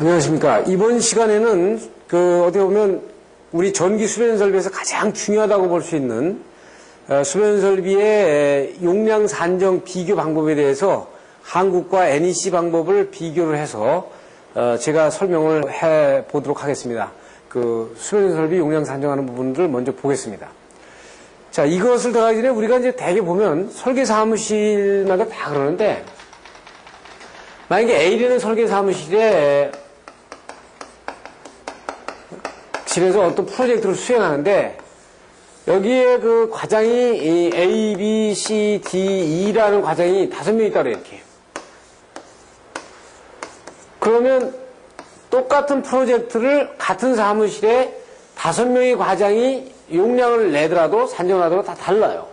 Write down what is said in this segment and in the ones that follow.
안녕하십니까. 이번 시간에는 어떻게 보면 우리 전기 수변 설비에서 가장 중요하다고 볼 수 있는 수변 설비의 용량 산정 비교 방법에 대해서 한국과 NEC 방법을 비교를 해서 제가 설명을 해 보도록 하겠습니다. 수변 설비 용량 산정하는 부분들을 먼저 보겠습니다. 자, 이것을 들어가기 전에 우리가 이제 대개 보면 설계 사무실마다 다 그러는데, 만약에 A라는 설계 사무실에 실에서 어떤 프로젝트를 수행하는데, 여기에 그 과장이 A, B, C, D, E라는 과장이 5명 있다 그래요, 이렇게. 그러면 똑같은 프로젝트를 같은 사무실에 5명의 과장이 용량을 내더라도 산정하더라도 다 달라요.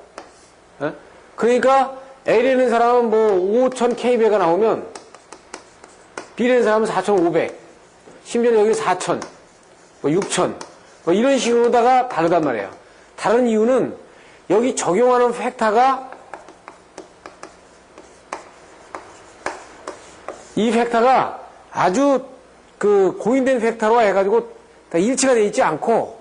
그러니까 A라는 사람은 뭐 5000kV가 나오면 B라는 사람은 4500, 심지어 여기 4000, 6000, 이런 식으로다가 다르단 말이에요. 다른 이유는 여기 적용하는 팩터가 이 팩터가 아주 고인된 팩터로 해가지고 다 일치가 되어 있지 않고,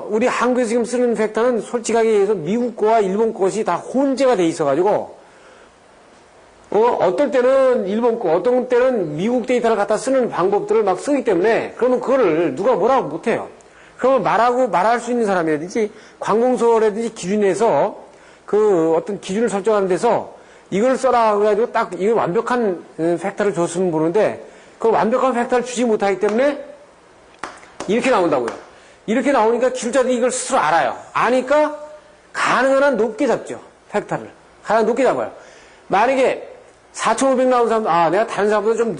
우리 한국에서 지금 쓰는 팩터는 솔직하게 얘기해서 미국 거와 일본 것이 다 혼재가 돼 있어가지고, 어떨 때는 일본 거, 어떤 때는 미국 데이터를 갖다 쓰는 방법들을 막 쓰기 때문에, 그러면 그거를 누가 뭐라고 못해요. 그러면 말할 수 있는 사람이라든지, 관공서라든지 기준에서 어떤 기준을 설정하는 데서 이걸 써라 그래가지고 딱 이거 완벽한 팩터를 줬으면 모르는데, 그 완벽한 팩터를 주지 못하기 때문에 이렇게 나온다고요. 이렇게 나오니까 기술자들이 이걸 스스로 알아요. 아니까 가능한 한 높게 잡죠. 팩터를. 가장 높게 잡아요. 만약에 4500 나온 사람, 내가 다른 사람보다 좀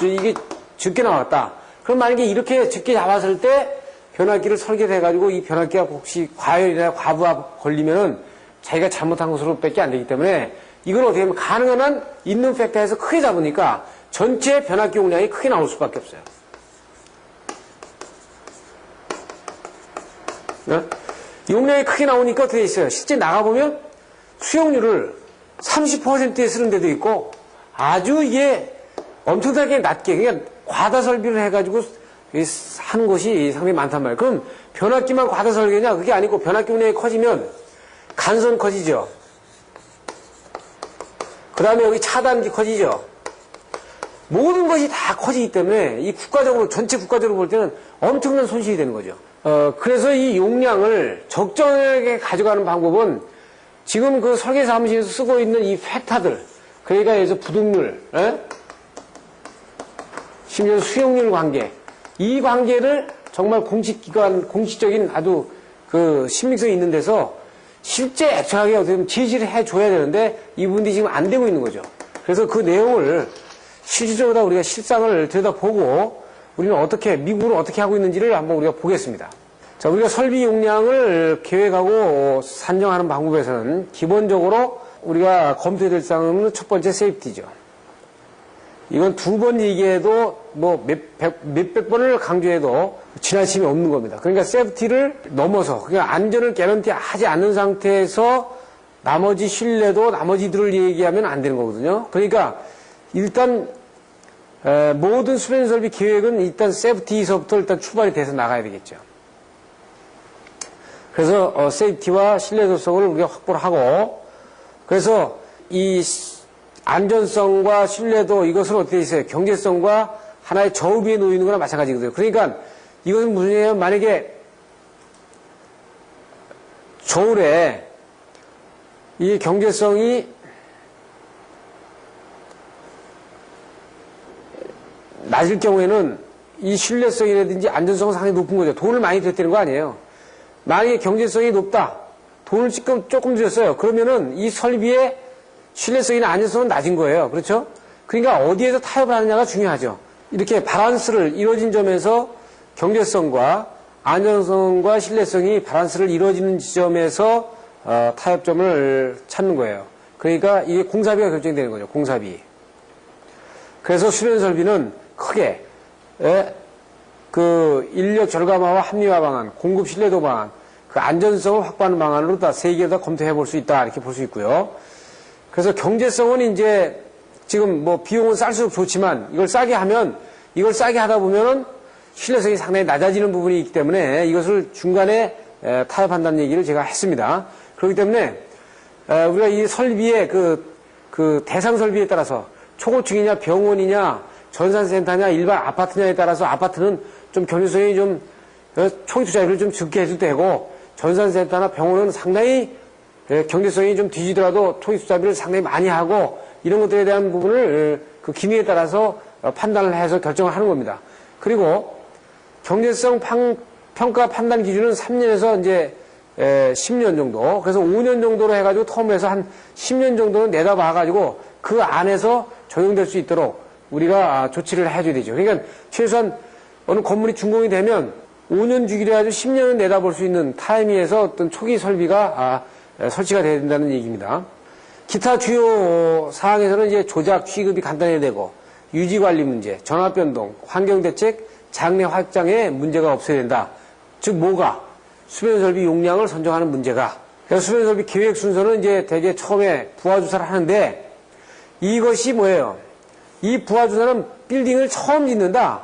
이게 적게 나왔다. 그럼 만약에 이렇게 적게 잡았을 때 변압기를 설계해가지고 이 변압기가 혹시 과열이나 과부하 걸리면은 자기가 잘못한 것으로 밖에 안 되기 때문에 이걸 어떻게 하면 가능한 한 있는 팩터에서 크게 잡으니까 전체 변압기 용량이 크게 나올 수밖에 없어요. 용량이 크게 나오니까 어떻게 있어요? 실제 나가보면 수용률을 30%에 쓰는 데도 있고 아주 이게 엄청나게 낮게, 그냥 과다 설비를 해가지고 하는 곳이 상당히 많단 말이에요. 그럼 변압기만 과다 설계냐? 그게 아니고 변압기 용량이 커지면 간선 커지죠. 그 다음에 여기 차단기 커지죠. 모든 것이 다 커지기 때문에 이 전체 국가적으로 볼 때는 엄청난 손실이 되는 거죠. 그래서 이 용량을 적정하게 가져가는 방법은 지금 설계 사무실에서 쓰고 있는 이 팩터들, 그러니까 예를 들어서 부등률, 심지어 수용률 관계, 이 관계를 정말 공식적인 아주 신빙성이 있는 데서 실제 액정하게 어떻게 보면 제시를 해줘야 되는데 이 부분이 지금 안 되고 있는 거죠. 그래서 그 내용을 실질적으로 우리가 실상을 들여다보고 우리는 미국으로 어떻게 하고 있는지를 한번 우리가 보겠습니다. 자, 우리가 설비 용량을 계획하고 산정하는 방법에서는 기본적으로 우리가 검토해야 될 사항은 첫 번째 세이프티죠. 이건 2번 얘기해도 몇백 번을 강조해도 지나침이 없는 겁니다. 그러니까 세이프티를 넘어서, 그러니까 안전을 개런티 하지 않는 상태에서 나머지 신뢰도 나머지들을 얘기하면 안 되는 거거든요. 그러니까 일단 모든 수변 설비 계획은 일단 세이프티에서부터 일단 출발이 돼서 나가야 되겠죠. 그래서 세이프티와 신뢰도성을 우리가 확보를 하고, 그래서 이 안전성과 신뢰도, 이것을 어떻게 있어요? 경제성과 하나의 저우 위에 놓이는 거나 마찬가지거든요. 그러니까 이것은 무슨 얘기냐면, 만약에 저울에 이 경제성이 낮을 경우에는 이 신뢰성이라든지 안전성은 상당히 높은 거죠. 돈을 많이 들였다는 거 아니에요. 만약에 경제성이 높다, 돈을 조금 들였어요. 그러면은 이 설비의 신뢰성이나 안전성은 낮은 거예요. 그렇죠? 그러니까 어디에서 타협을 하느냐가 중요하죠. 이렇게 밸런스를 이루어진 점에서 경제성과 안전성과 신뢰성이 밸런스를 이루어지는 지점에서 타협점을 찾는 거예요. 그러니까 이게 공사비가 결정되는 거죠. 공사비. 그래서 수변 설비는 크게 인력 절감화와 합리화 방안, 공급 신뢰도 방안, 안전성을 확보하는 방안으로 다 3개 다 검토해 볼 수 있다, 이렇게 볼 수 있고요. 그래서 경제성은 이제 지금 뭐 비용은 쌀수록 좋지만 이걸 싸게 하다 보면은 신뢰성이 상당히 낮아지는 부분이 있기 때문에 이것을 중간에 타협한다는 얘기를 제가 했습니다. 그렇기 때문에 우리가 이 설비의 그 대상 설비에 따라서 초고층이냐 병원이냐 전산센터냐 일반 아파트냐에 따라서 아파트는 좀 경제성이 좀 초기 투자비를 좀 적게 해도 되고 전산센터나 병원은 상당히 경제성이 좀 뒤지더라도 초기 투자비를 상당히 많이 하고 이런 것들에 대한 부분을 그 기능에 따라서 판단을 해서 결정을 하는 겁니다. 그리고 경제성 평가 판단 기준은 3년에서 이제 10년 정도. 그래서 5년 정도로 해가지고 텀에서 한 10년 정도는 내다봐가지고 그 안에서 적용될 수 있도록 우리가 조치를 해줘야 되죠. 그러니까 최소한 어느 건물이 준공이 되면 5년 주기로 해가지고 10년은 내다볼 수 있는 타이밍에서 어떤 초기 설비가 설치가 돼야 된다는 얘기입니다. 기타 주요 사항에서는 이제 조작, 취급이 간단해야 되고 유지관리 문제, 전압 변동, 환경대책, 장래 확장에 문제가 없어야 된다. 즉 뭐가? 수변설비 용량을 선정하는 문제가. 그래서 수변설비 계획 순서는 이제 대개 처음에 부하주사를 하는데 이것이 뭐예요? 이 부하주사는 빌딩을 처음 짓는다.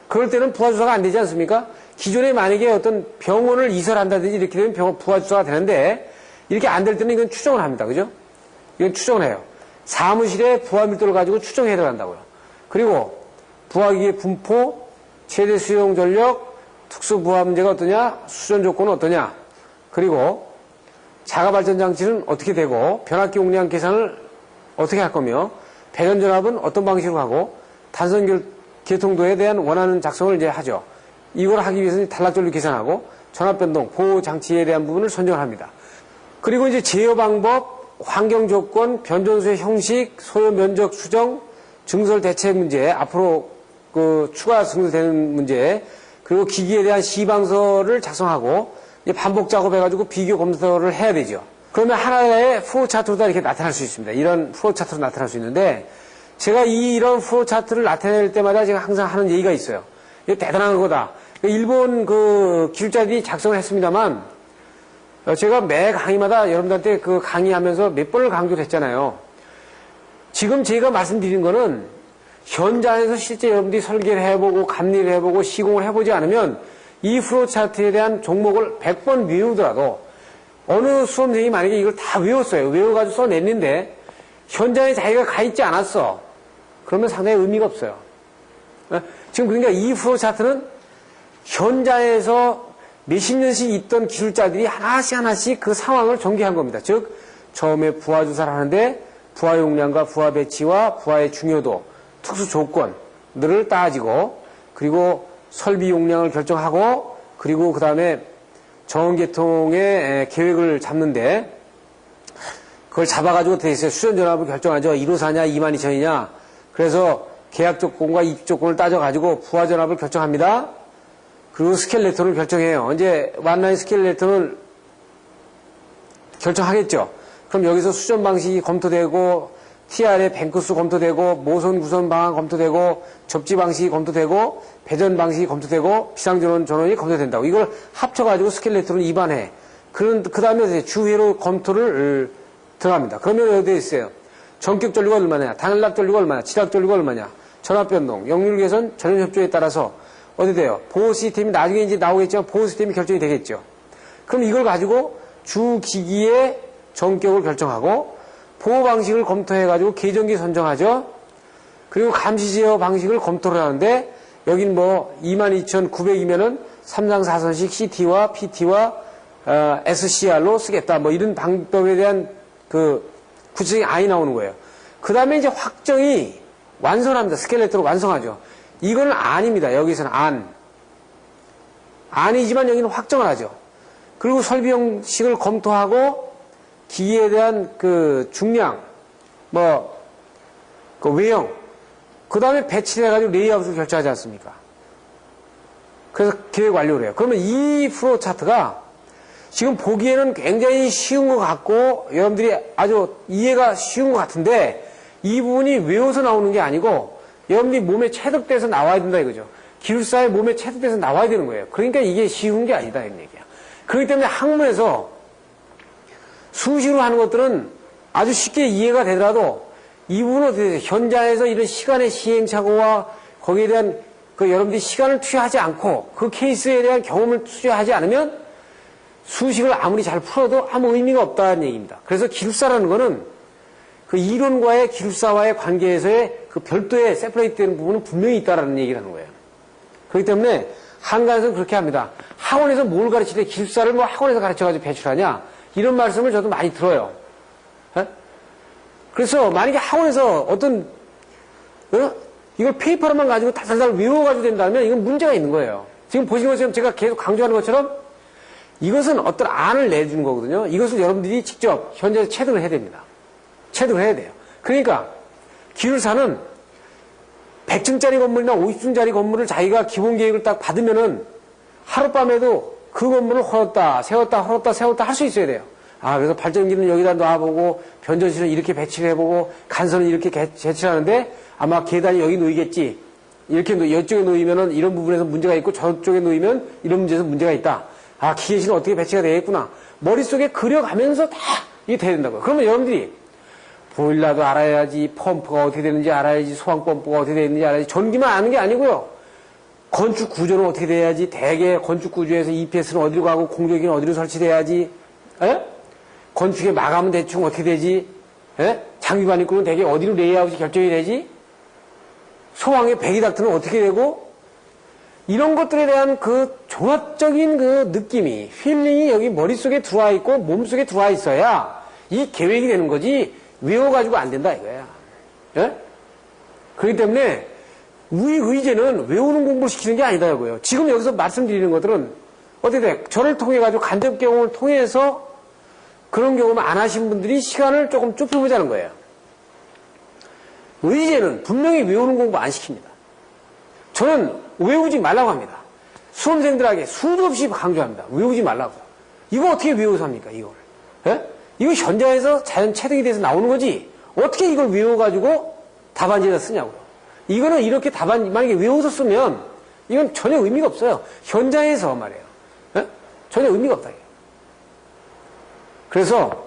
그럴 때는 부하주사가 안 되지 않습니까? 기존에 만약에 어떤 병원을 이설한다든지 이렇게 되면 부하주사가 되는데 이렇게 안 될 때는 이건 추정을 합니다. 그죠? 이건 추정을 해요. 사무실에 부하 밀도를 가지고 추정해야 들어간다고요. 그리고 부하기의 분포, 최대 수용 전력, 특수 부하 문제가 어떠냐, 수전 조건은 어떠냐, 그리고 자가 발전 장치는 어떻게 되고 변압기 용량 계산을 어떻게 할 거며 배전 전압은 어떤 방식으로 하고 단선 계통도에 대한 원하는 작성을 이제 하죠. 이걸 하기 위해서는 단락전류 계산하고 전압 변동, 보호 장치에 대한 부분을 선정을 합니다. 그리고 이제 제어 방법, 환경 조건, 변전소의 형식, 소요 면적 수정, 증설 대책 문제, 앞으로 그 추가 증설되는 문제, 그리고 기기에 대한 시방서를 작성하고 이제 반복 작업해가지고 비교 검사를 해야 되죠. 그러면 하나의 플로우 차트로 다 이렇게 나타날 수 있습니다. 이런 플로우 차트로 나타날 수 있는데 제가 이런 플로우 차트를 나타낼 때마다 제가 항상 하는 얘기가 있어요. 이게 대단한 거다. 일본 그 기술자들이 작성을 했습니다만 제가 매 강의마다 여러분들한테 그 강의하면서 몇 번을 강조를 했잖아요. 지금 제가 말씀드린 거는 현장에서 실제 여러분들이 설계를 해보고 감리를 해보고 시공을 해보지 않으면 이 플로우 차트에 대한 종목을 100번 외우더라도 어느 수험생이 만약에 이걸 다 외웠어요. 외워가지고 써냈는데 현장에 자기가 가 있지 않았어. 그러면 상당히 의미가 없어요. 지금 그러니까 이 플로우 차트는 현장에서 몇십 년씩 있던 기술자들이 하나씩 그 상황을 전개한 겁니다. 즉 처음에 부하 주사를 하는데 부하 용량과 부하 배치와 부하의 중요도, 특수 조건들을 따지고 그리고 설비 용량을 결정하고 그리고 그 다음에 정원계통의 계획을 잡는데 그걸 잡아가지고 돼 있어요. 수전전압을 결정하죠. 1호사냐 22,000이냐. 그래서 계약 조건과 입지 조건을 따져가지고 부하 전압을 결정합니다. 그리고 스켈레톤을 결정해요. 이제 완라인 스켈레톤을 결정하겠죠. 그럼 여기서 수전 방식이 검토되고 TR의 뱅크수 검토되고 모선 구선 방안 검토되고 접지 방식이 검토되고 배전 방식이 검토되고 비상전원 전원이 검토된다고. 이걸 합쳐가지고 스켈레톤을 입안해. 그 다음에 주회로 검토를 들어갑니다. 그러면 여기에 있어요. 전격 전류가 얼마냐, 단락 전류가 얼마냐, 지락 전류가 얼마냐, 전압 변동, 역률 개선, 전원 협조에 따라서 어디 돼요? 보호 시스템이 나중에 이제 나오겠지만 보호 시스템이 결정이 되겠죠. 그럼 이걸 가지고 주 기기의 전격을 결정하고 보호 방식을 검토해가지고 계정기 선정하죠. 그리고 감시 제어 방식을 검토를 하는데 여긴 뭐 22,900이면은 3상 4선식 CT와 PT와 SCR로 쓰겠다. 뭐 이런 방법에 대한 그 구체적인 안이 나오는 거예요. 그 다음에 이제 확정이 완성합니다. 스켈레톤을 완성하죠. 이건 안입니다. 여기서는 안이지만 여기는 확정을 하죠. 그리고 설비 형식을 검토하고 기기에 대한 그 중량, 뭐, 그 외형, 그 다음에 배치를 해가지고 레이아웃을 결정하지 않습니까? 그래서 계획 완료를 해요. 그러면 이 플로우 차트가 지금 보기에는 굉장히 쉬운 것 같고 여러분들이 아주 이해가 쉬운 것 같은데 이 부분이 외워서 나오는 게 아니고 여러분들이 몸에 체득돼서 나와야 된다 이거죠. 기술사의 몸에 체득돼서 나와야 되는 거예요. 그러니까 이게 쉬운 게 아니다 이런 얘기야. 그렇기 때문에 학문에서 수시로 하는 것들은 아주 쉽게 이해가 되더라도 이 부분은 어떻게 돼요? 현장에서 이런 시간의 시행착오와 거기에 대한 여러분들이 시간을 투여하지 않고 그 케이스에 대한 경험을 투여하지 않으면 수식을 아무리 잘 풀어도 아무 의미가 없다는 얘기입니다. 그래서 기술사라는 거는 그 이론과의 기술사와의 관계에서의 그 별도의 세퍼레이트 되는 부분은 분명히 있다라는 얘기를 하는 거예요. 그렇기 때문에 한간에서는 그렇게 합니다. 학원에서 뭘 가르치되 기술사를 뭐 학원에서 가르쳐가지고 배출하냐? 이런 말씀을 저도 많이 들어요. 에? 그래서 만약에 학원에서 어떤 이걸 페이퍼로만 가지고 달달달 외워가지고 된다면 이건 문제가 있는 거예요. 지금 보시는 것처럼 제가 계속 강조하는 것처럼 이것은 어떤 안을 내주는 거거든요. 이것을 여러분들이 직접 현장에서 체득을 해야 됩니다. 체득을 해야 돼요. 그러니까 기술사는 100층짜리 건물이나 50층짜리 건물을 자기가 기본 계획을 딱 받으면은 하룻밤에도 그 건물을 헐었다, 세웠다, 헐었다, 세웠다 할 수 있어야 돼요. 아, 그래서 발전기는 여기다 놔보고, 변전실은 이렇게 배치를 해보고, 간선은 이렇게 배치를 하는데, 아마 계단이 여기 놓이겠지. 이렇게 이쪽에 놓이면은 이런 부분에서 문제가 있고, 저쪽에 놓이면 이런 문제에서 문제가 있다. 아, 기계실은 어떻게 배치가 되겠구나. 머릿속에 그려가면서 다 이게 돼야 된다고요. 그러면 여러분들이 보일러도 알아야지, 펌프가 어떻게 되는지 알아야지, 소방펌프가 어떻게 되는지 알아야지, 전기만 아는 게 아니고요. 건축 구조는 어떻게 돼야지, 대개 건축 구조에서 EPS는 어디로 가고, 공조기는 어디로 설치돼야지, 에? 건축의 마감은 대충 어떻게 되지, 에? 장비관 입구는 대개 어디로 레이아웃이 결정이 되지, 소방의 배기닥터는 어떻게 되고, 이런 것들에 대한 그 종합적인 그 느낌이, 필링이 여기 머릿속에 들어와 있고, 몸속에 들어와 있어야 이 계획이 되는 거지, 외워가지고 안 된다 이거야. 예? 그렇기 때문에 우리 의제는 외우는 공부를 시키는 게 아니다고요. 지금 여기서 말씀드리는 것들은 어떻게 돼? 저를 통해 가지고 간접 경험을 통해서 그런 경험을 안 하신 분들이 시간을 조금 좁혀보자는 거예요. 의제는 분명히 외우는 공부 안 시킵니다. 저는 외우지 말라고 합니다. 수험생들에게 수도 없이 강조합니다. 외우지 말라고. 이거 어떻게 외워서 합니까? 이걸. 예? 이거 현장에서 자연 체득이 돼서 나오는 거지. 어떻게 이걸 외워가지고 답안지에다 쓰냐고요. 이거는 이렇게 답안, 만약에 외워서 쓰면 이건 전혀 의미가 없어요. 현장에서 말이에요. 에? 전혀 의미가 없다. 그래서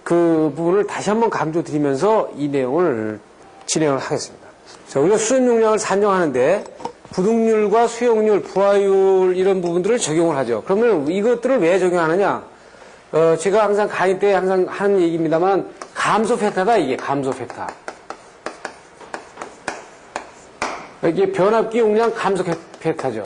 그 부분을 다시 한번 강조드리면서 이 내용을 진행을 하겠습니다. 자, 우리가 수업 용량을 산정하는데 부등률과 수용률, 부하율 이런 부분들을 적용을 하죠. 그러면 이것들을 왜 적용하느냐? 제가 항상 강의 때 항상 하는 얘기입니다만, 감소 팩터다, 이게, 감소 팩터. 이게 변압기 용량 감소 팩터죠.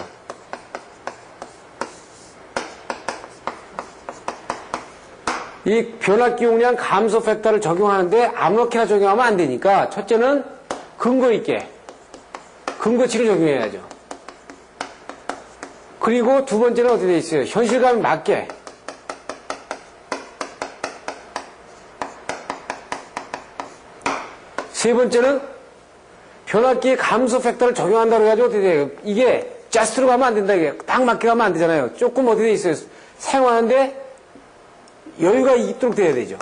이 변압기 용량 감소 팩터를 적용하는데 아무렇게나 적용하면 안 되니까, 첫째는 근거 있게, 근거치를 적용해야죠. 그리고 두 번째는 어떻게 돼 있어요? 현실감에 맞게, 세 번째는 변압기의 감소 팩터를 적용한다고 해가지고 어떻게 돼요? 이게 자스트로 가면 안 된다. 이게 딱 맞게 가면 안 되잖아요. 조금 어떻게 돼 있어요? 사용하는데 여유가 있도록 돼야 되죠.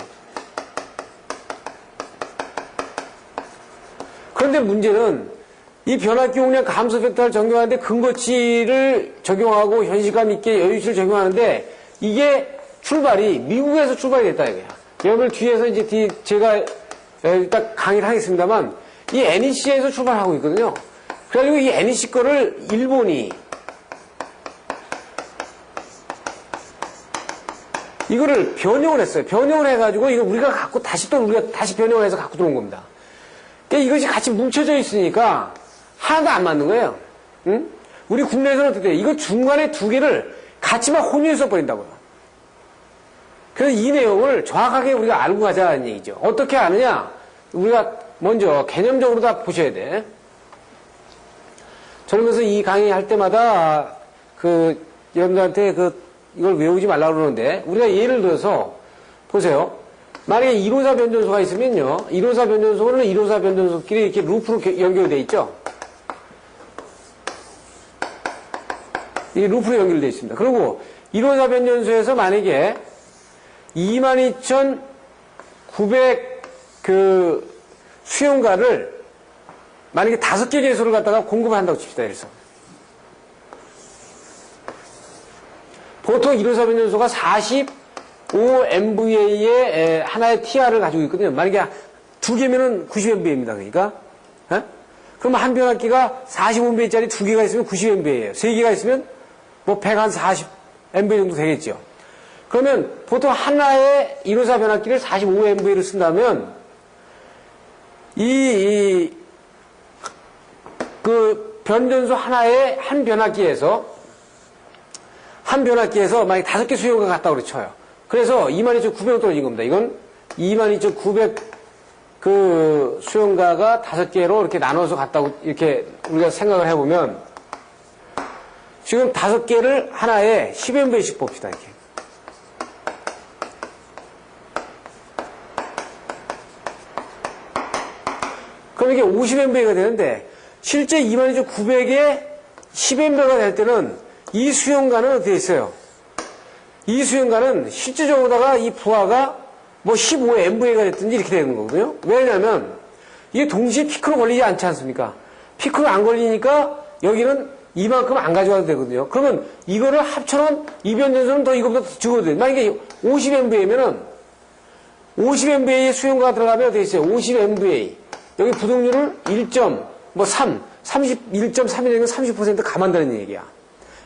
그런데 문제는 이 변압기 용량 감소 팩터를 적용하는데 근거치를 적용하고 현실감 있게 여유치를 적용하는데 이게 출발이 미국에서 출발이 됐다 이거야. 여러분 뒤에서 이제 제가 일단 강의를 하겠습니다만 이 NEC에서 출발하고 있거든요. 그래가지고 이 NEC 거를 일본이 이거를 변형을 했어요. 변형을 해가지고 이거 우리가 갖고 다시 변형을 해서 갖고 들어온 겁니다. 그러니까 이것이 같이 뭉쳐져 있으니까 하나도 안 맞는 거예요. 응? 우리 국내에서는 어떻게 돼? 이거 중간에 두 개를 같이만 혼용해서 버린다고요. 그래서 이 내용을 정확하게 우리가 알고 가자는 얘기죠. 어떻게 아느냐? 우리가 먼저 개념적으로 다 보셔야 돼. 저는 그래서 이 강의 할 때마다 여러분들한테 이걸 외우지 말라고 그러는데, 우리가 예를 들어서, 보세요. 만약에 1호사 변전소가 있으면요, 1호사 변전소는 1호사 변전소끼리 이렇게 루프로 연결되어 있죠? 이게 루프로 연결되어 있습니다. 그리고 1호사 변전소에서 만약에 22,900 수용가를 만약에 5개 개소를 갖다가 공급을 한다고 칩시다. 그래서 보통 1호사 변전소가 45MVA의 하나의 TR을 가지고 있거든요. 만약에 두 개면은 90MVA입니다. 그러니까. 예? 그럼 한 변압기가 45MVA짜리 두 개가 있으면 90MVA예요. 세 개가 있으면 뭐 140MVA 정도 되겠죠. 그러면 보통 하나의 1호사 변압기를 45MVA를 쓴다면 그 변전소 하나의 한 변압기에서 만약 5개 수용가가 같다고 쳐요. 그래서 22,900원 떨어진 겁니다. 이건 22,900 그 수용가가 5개로 이렇게 나눠서 갔다고 이렇게 우리가 생각을 해보면 지금 5개를 하나에 10MVA씩 봅시다. 이렇게. 그럼 이게 50MVA가 되는데 실제 22,900에 10MVA가 될 때는 이 수용가는 어떻게 있어요? 이 수용가는 실제적으로다가 이 부하가 뭐 15MVA가 됐든지 이렇게 되는 거거든요. 왜냐하면 이게 동시에 피크로 걸리지 않지 않습니까? 피크로 안 걸리니까 여기는 이만큼 안 가져가도 되거든요. 그러면 이거를 합쳐놓은 이변전소는 더 이거보다 더 적어도 만약에 50MVA면은 50MVA의 수용가가 들어가면 어떻게 있어요? 50MVA. 여기 부동률을 1.3, 31.3이라는 건 30% 감안되는 얘기야.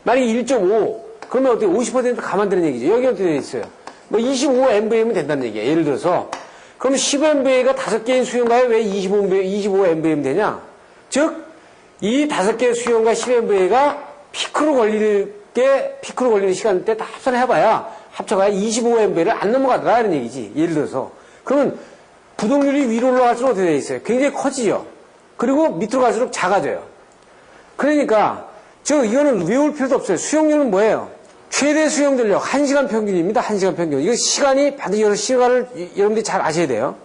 만약에 1.5, 그러면 어떻게 50% 감안되는 얘기죠. 여기 어떻게 되어 있어요? 뭐 25MVA면 된다는 얘기야. 예를 들어서. 그럼 10MVA가 5개인 수용가에 왜 25MVA면 되냐? 즉, 이 5개의 수용가 10MVA가 피크로 걸리는 시간대 다 합산해봐야, 합쳐가야 25MVA를 안 넘어가더라. 이런 얘기지. 예를 들어서. 그러면 부동률이 위로 올라갈수록 어떻게 되어 있어요? 굉장히 커지죠. 그리고 밑으로 갈수록 작아져요. 그러니까, 이거는 외울 필요도 없어요. 수용률은 뭐예요? 최대 수용 전력 1시간 평균입니다. 1시간 평균. 이거 시간이 반드시 시간을 여러분들이 잘 아셔야 돼요.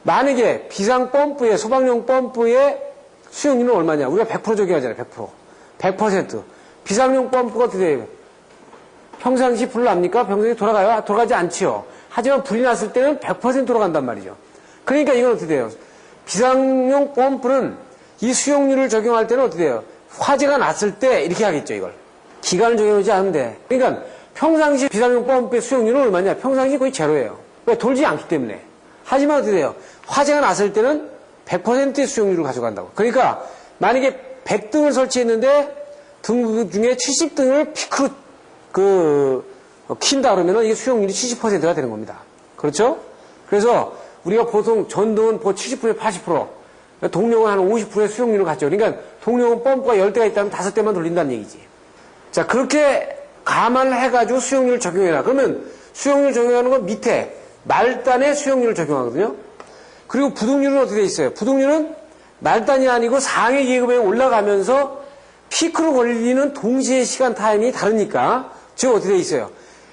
만약에 비상 펌프의 소방용 펌프의 수용률은 얼마냐? 우리가 100% 적용하잖아요. 100%. 100%. 비상용 펌프가 어떻게 돼요? 평상시 불 납니까? 평상시 돌아가요? 돌아가지 않지요. 하지만 불이 났을 때는 100% 돌아간단 말이죠. 그러니까 이건 어떻게 돼요? 비상용 펌프는 이 수용률을 적용할 때는 어떻게 돼요? 화재가 났을 때 이렇게 하겠죠, 이걸. 기간을 적용하지 않은데. 그러니까 평상시 비상용 펌프의 수용률은 얼마냐? 평상시 거의 제로예요. 왜? 돌지 않기 때문에. 하지만 어떻게 돼요? 화재가 났을 때는 100%의 수용률을 가져간다고. 그러니까 만약에 100등을 설치했는데 등 중에 70등을 피크로 킨다 그러면 이게 수용률이 70%가 되는 겁니다. 그렇죠? 그래서 우리가 보통 전등은 70%, 80%, 동력은 한 50%의 수용률을 갖죠. 그러니까 동력은 펌프가 10대가 있다면 5대만 돌린다는 얘기지. 자, 그렇게 감안을 해가지고 수용률을 적용해라. 그러면 수용률 적용하는 건 밑에 말단에 수용률을 적용하거든요. 그리고 부동률은 어떻게 돼 있어요? 부동률은 말단이 아니고 상위 계급에 올라가면서 피크로 걸리는 동시에 시간 타임이 다르니까 즉 어떻게 돼 있어요?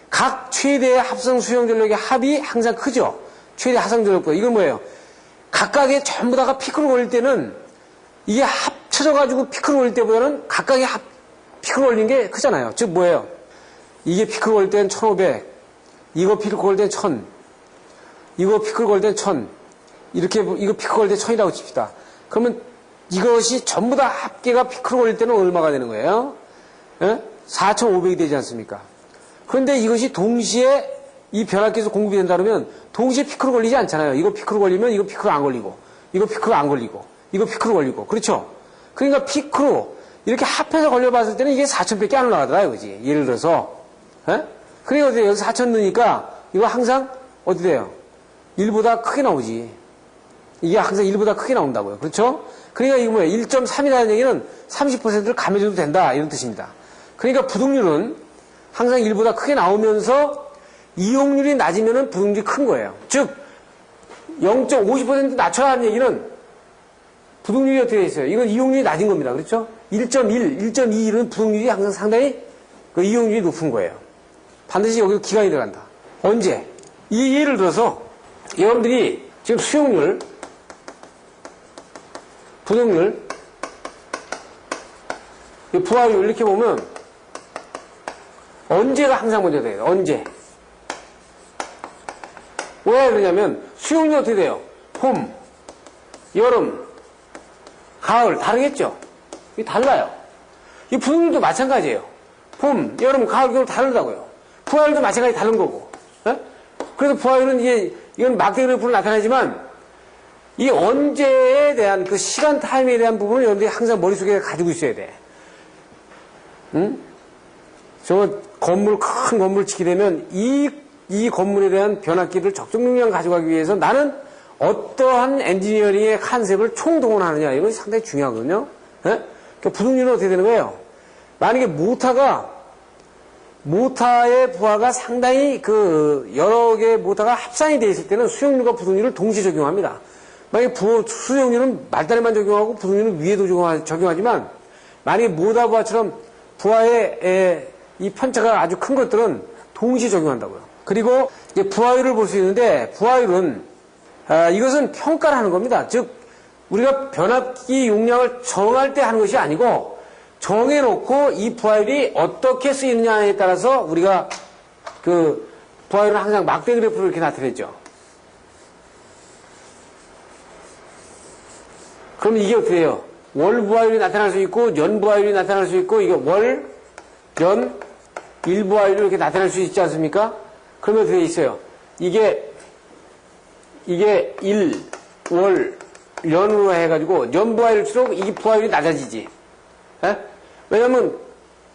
각 최대의 합성 수용 전력의 합이 항상 크죠. 최대 합성 전력보다. 이건 뭐예요? 각각의 전부 다가 피크로 걸릴 때는 이게 합쳐져가지고 피크로 걸릴 때보다는 각각의 피크로 걸리는 게 크잖아요. 즉 뭐예요? 이게 피크로 걸릴 때는 1500, 이거 피크로 걸릴 때는 1000, 이거 피크로 걸릴 때는 1000, 이렇게 이거 피크로 걸릴 때 1000이라고 칩시다. 그러면 이것이 전부 다 합계가 피크로 걸릴 때는 얼마가 되는 거예요? 4500이 되지 않습니까? 그런데 이것이 동시에 이 변압기에서 공급이 된다 그러면 동시에 피크로 걸리지 않잖아요. 이거 피크로 걸리면 이거 피크로 안 걸리고, 이거 피크로 안 걸리고, 이거 피크로 걸리고. 그렇죠? 그러니까 피크로 이렇게 합해서 걸려봤을 때는 이게 4000밖에 안 올라가더라 이거지. 예를 들어서. 그러니까 어디 여기서 4000 넣으니까 이거 항상 어디 돼요? 1보다 크게 나오지. 이게 항상 1보다 크게 나온다고요. 그렇죠? 그러니까 이거 뭐예요? 1.3이라는 얘기는 30%를 감해줘도 된다. 이런 뜻입니다. 그러니까 부동률은 항상 1보다 크게 나오면서 이용률이 낮으면 부동률이 큰 거예요. 즉 0.50% 낮춰라는 얘기는 부동률이 어떻게 되어 있어요? 이건 이용률이 낮은 겁니다. 그렇죠? 1.1, 1.21은 부동률이 항상 상당히 이용률이 높은 거예요. 반드시 여기서 기간이 들어간다. 언제? 이 예를 들어서 여러분들이 지금 수용률, 부동률, 부하율 이렇게 보면 언제가 항상 먼저 돼요. 언제? 왜 그러냐면 수용률이 어떻게 돼요? 봄, 여름, 가을 다르겠죠? 이게 달라요. 이 부동률도 마찬가지예요. 봄, 여름, 가을, 겨울 다르다고요. 부하율도 마찬가지 다른 거고. 그래서 부하율은 이건 막대기로 불을 나타내지만 이 언제에 대한 그 시간 타임에 대한 부분을 여러분들이 항상 머릿속에 가지고 있어야 돼. 응? 저 건물, 큰 건물을 짓게 되면 이 건물에 대한 변압기를 적정 능量가져가기 위해서 나는 어떠한 엔지니어링의 컨셉을 총동원하느냐. 이건 상당히 중요하거든요. 예? 그러니까 부동률은 어떻게 되는 거예요? 만약에 모타의 부하가 상당히 여러 개의 모타가 합산이 되어 있을 때는 수용률과 부동률을 동시에 적용합니다. 만약에 수용률은 말단에만 적용하고 부동률은 위에도 적용하지만 만약에 모타 부하처럼 부하의 이 편차가 아주 큰 것들은 동시에 적용한다고요. 그리고 이제 부하율을 볼 수 있는데 부하율은 이것은 평가를 하는 겁니다. 즉 우리가 변압기 용량을 정할 때 하는 것이 아니고 정해놓고 이 부하율이 어떻게 쓰이느냐에 따라서 우리가 그 부하율은 항상 막대 그래프로 이렇게 나타냈죠. 그럼 이게 어떻게 해요? 월 부하율이 나타날 수 있고 연 부하율이 나타날 수 있고 이게 월, 연, 일 부하율이 이렇게 나타날 수 있지 않습니까? 그러면 어떻게 있어요? 이게 일, 월, 연으로 해가지고 연 부하율일수록 이 부하율이 낮아지지. 에? 왜냐면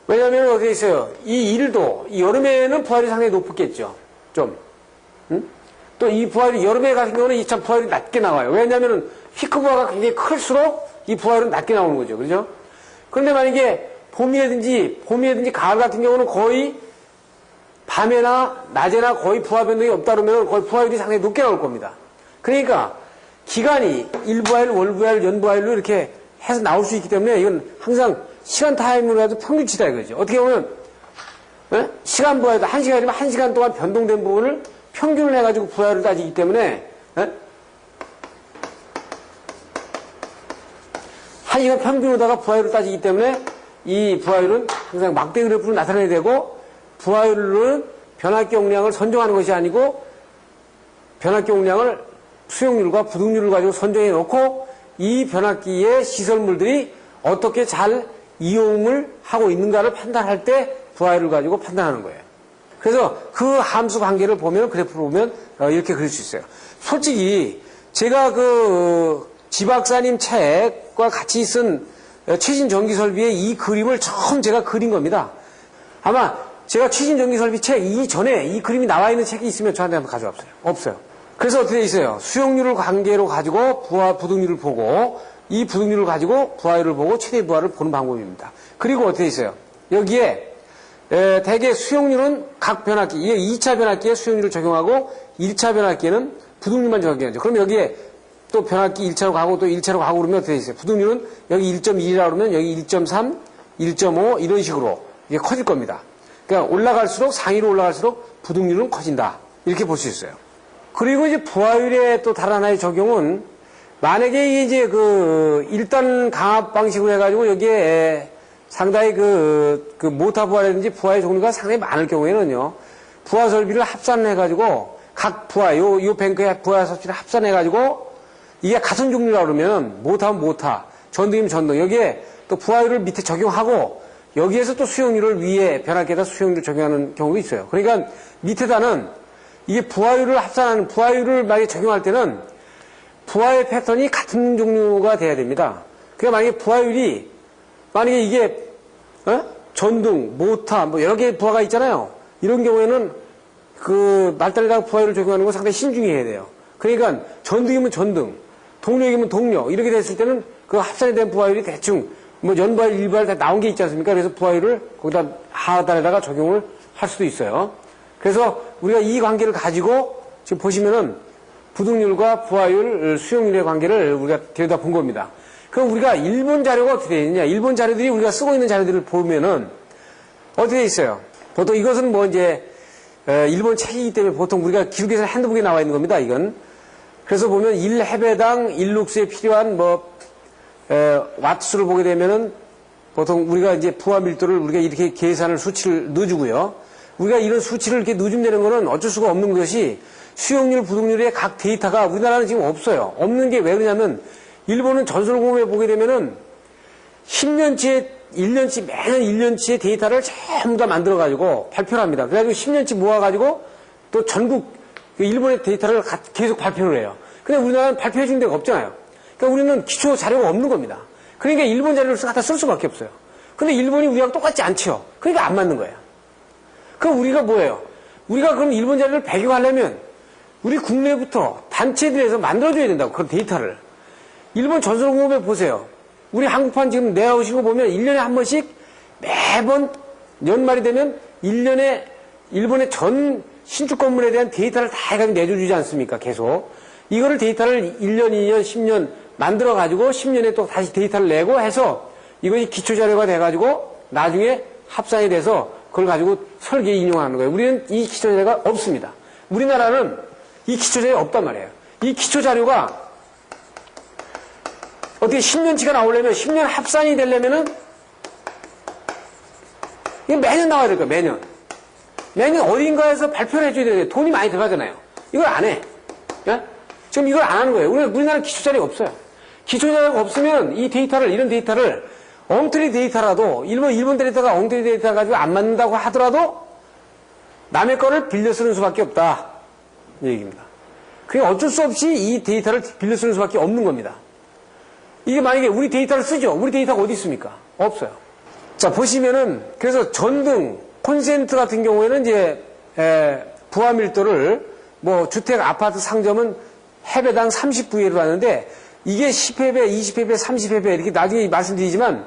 어떻게 있어요? 이 일도 여름에는 부하율이 상당히 높겠죠. 좀. 응? 또 이 부하율이 여름에 같은 경우는 이 참 부하율이 낮게 나와요. 왜냐면은 피크 부하가 굉장히 클수록 이 부하율은 낮게 나오는 거죠. 그렇죠? 그런데 만약에 봄이라든지 가을 같은 경우는 거의 밤에나 낮에나 거의 부하 변동이 없다 그러면 거의 부하율이 상당히 높게 나올 겁니다. 그러니까 기간이 일부하율, 월부하율, 연부하율로 이렇게 해서 나올 수 있기 때문에 이건 항상 시간 타임으로 해도 평균치다 이거죠. 어떻게 보면 시간 부하율도 1시간이면 1시간 동안 변동된 부분을 평균을 해가지고 부하율을 따지기 때문에 1시간 평균으로다가 부하율을 따지기 때문에 이 부하율은 항상 막대 그래프로 나타내야 되고 부하율은 변압기 용량을 선정하는 것이 아니고 변압기 용량을 수용률과 부동률을 가지고 선정해 놓고 이 변압기의 시설물들이 어떻게 잘 이용을 하고 있는가를 판단할 때 부하율을 가지고 판단하는 거예요. 그래서 그 함수 관계를 보면 그래프를 보면 이렇게 그릴 수 있어요. 솔직히 제가 지 박사님 책과 같이 쓴 최신 전기 설비의 이 그림을 처음 제가 그린 겁니다. 아마 제가 최신 전기 설비 책 이전에 이 그림이 나와 있는 책이 있으면 저한테 한번 가져와 보세요. 없어요. 그래서 어떻게 돼 있어요? 수용률을 관계로 가지고 부동률을 보고 이 부동률을 가지고 부하율을 보고 최대 부하를 보는 방법입니다. 그리고 어떻게 돼 있어요? 여기에 대개 수용률은 각 변압기, 이게 2차 변압기에 수용률을 적용하고 1차 변압기에는 부동률만 적용하죠. 그럼 여기에 또 변압기 1차로 가고 또 1차로 가고 그러면 어떻게 돼 있어요? 부동률은 여기 1.1이라고 그러면 여기 1.3, 1.5 이런 식으로 이게 커질 겁니다. 그러니까 올라갈수록 상위로 올라갈수록 부동률은 커진다. 이렇게 볼 수 있어요. 그리고 이제 부하율의 또 다른 하나의 적용은 만약에 이제 1단 강압 방식으로 해가지고 여기에 상당히 모타 부하라든지 부하의 종류가 상당히 많을 경우에는요, 부하 설비를 합산해가지고 각 부하, 요 뱅크의 부하 설비를 합산해가지고 이게 같은 종류라고 그러면 모타면 모타, 전등이면 전등, 여기에 또 부하율을 밑에 적용하고 여기에서 또 수용률을 위에 변압기에다 수용률을 적용하는 경우도 있어요. 그러니까 밑에다는 이게 부하율을 합산하는, 부하율을 만약에 적용할 때는 부하의 패턴이 같은 종류가 돼야 됩니다. 그러니까 만약에 부하율이, 만약에 이게, 전등, 모타, 뭐 여러 개의 부하가 있잖아요. 이런 경우에는 말단에다가 부하율을 적용하는 건 상당히 신중히 해야 돼요. 그러니까 전등이면 전등, 동력이면 동력, 이렇게 됐을 때는 그 합산이 된 부하율이 대충 뭐 연부하율, 일부하율 다 나온 게 있지 않습니까? 그래서 부하율을 거기다 하단에다가 적용을 할 수도 있어요. 그래서 우리가 이 관계를 가지고 지금 보시면은 부동률과 부하율, 수용률의 관계를 우리가 들여다본 겁니다. 그럼 우리가 일본 자료가 어떻게 되어 있느냐? 일본 자료들이 우리가 쓰고 있는 자료들을 보면은 어떻게 되어 있어요? 보통 이것은 뭐 이제 일본 책이기 때문에 보통 우리가 기록에서 핸드북에 나와 있는 겁니다. 이건. 그래서 보면 1해배당 1룩스에 필요한 와트수를 보게 되면은 보통 우리가 이제 부하 밀도를 우리가 이렇게 계산을 수치를 넣어주고요. 우리가 이런 수치를 이렇게 넣어주면 되는 거는 어쩔 수가 없는 것이 수용률, 부동률의 각 데이터가 우리나라는 지금 없어요. 없는 게 왜 그러냐면 일본은 전설공업에 보게 되면은 10년치에 1년치, 매년 1년치의 데이터를 전부 다 만들어가지고 발표를 합니다. 그래가지고 10년치 모아가지고 또 전국 일본의 데이터를 계속 발표를 해요. 근데 우리나라는 발표해 준 데가 없잖아요. 그러니까 우리는 기초 자료가 없는 겁니다. 그러니까 일본 자료를 갖다 쓸 수밖에 없어요. 근데 일본이 우리하고 똑같지 않죠. 그러니까 안 맞는 거예요. 그럼 우리가 뭐예요? 우리가 그럼 일본 자료를 배경하려면 우리 국내부터 단체들에서 만들어줘야 된다고, 그런 데이터를. 일본 전설공업에 보세요. 우리 한국판 지금 내어오신 거 보면 1년에 한 번씩 매번 연말이 되면 1년에 일본의 전 신축 건물에 대한 데이터를 다 해가지고 내줘주지 않습니까? 계속. 이거를 데이터를 1년, 2년, 10년 만들어가지고 10년에 또 다시 데이터를 내고 해서 이것이 기초자료가 돼가지고 나중에 합산이 돼서 그걸 가지고 설계에 인용하는 거예요. 우리는 이 기초자료가 없습니다. 우리나라는 이 기초자료가 없단 말이에요. 이 기초자료가 어떻게 10년치가 나오려면 10년 합산이 되려면은 이게 매년 나와야 될 거예요. 매년. 매년 어딘가에서 발표를 해줘야 돼요. 돈이 많이 들어가잖아요. 이걸 안 해. 예? 지금 이걸 안 하는 거예요. 우리나라는 기초자료가 없어요. 기초자료가 없으면 이 데이터를, 이런 데이터를 엉터리 데이터라도 일본 데이터가 엉터리 데이터 가지고 안 맞는다고 하더라도 남의 거를 빌려 쓰는 수밖에 없다. 이 얘기입니다. 그게 어쩔 수 없이 이 데이터를 빌려 쓰는 수밖에 없는 겁니다. 이게 만약에 우리 데이터를 쓰죠. 우리 데이터가 어디 있습니까? 없어요. 자, 보시면은 그래서 전등, 콘센트 같은 경우에는 이제 부하 밀도를 뭐 주택, 아파트 상점은 해배당 30VA로 하는데 이게 10회배, 20회배, 30회배 이렇게 나중에 말씀드리지만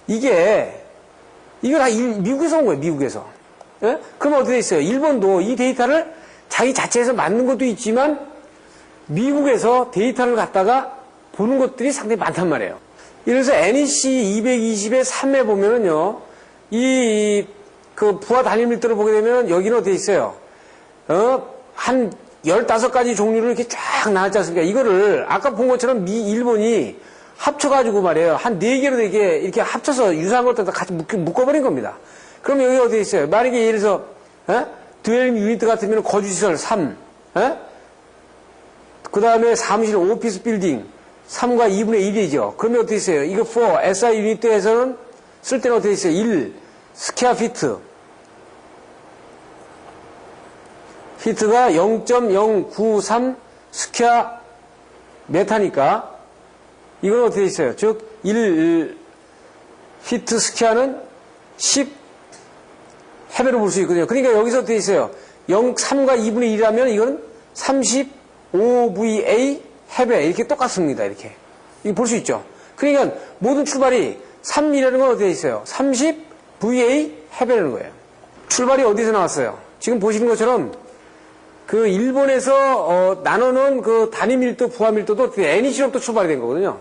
이거 다 미국에서 온 거예요. 미국에서. 예? 그러면 어떻게 돼 있어요? 일본도 이 데이터를 자기 자체에서 만든 것도 있지만 미국에서 데이터를 갖다가 보는 것들이 상당히 많단 말이에요. 이래서 NEC 220의 3에 보면은요, 그 부하 단위 밀도를 보게 되면 여기는 어떻게 있어요? 한 15가지 종류를 이렇게 쫙 나왔지 않습니까? 이거를 아까 본 것처럼 일본이 합쳐가지고 말이에요. 한 4개로 이렇게 합쳐서 유사한 것들 다 같이 묶어버린 겁니다. 그럼 여기 어디에 있어요? 만약에 예를 들어서, 드웰링 유니트 같으면 거주시설 3, 그 다음에 사무실 오피스 빌딩 3과 2분의 1이죠. 그러면 어떻게 있어요? 이거 4, SI 유니트에서는 쓸 때는 어떻게 있어요? 1, 스퀘어 피트. 피트가 0.093 스퀘어 메타니까 이건 어떻게 있어요? 즉 1 피트 스퀘어는 10 해배로 볼 수 있거든요. 그러니까 여기서 어떻게 있어요? 3과 2분의 1이라면 이건 35VA 해배 이렇게 똑같습니다. 이렇게 이거 볼 수 있죠. 그러니까 모든 출발이 3이라는 건 어디에 있어요? 30VA 해배라는 거예요. 출발이 어디서 나왔어요? 지금 보시는 것처럼 그 일본에서 나눠놓은 그 단위 밀도, 부하 밀도도 NEC로부터 출발이 된 거거든요.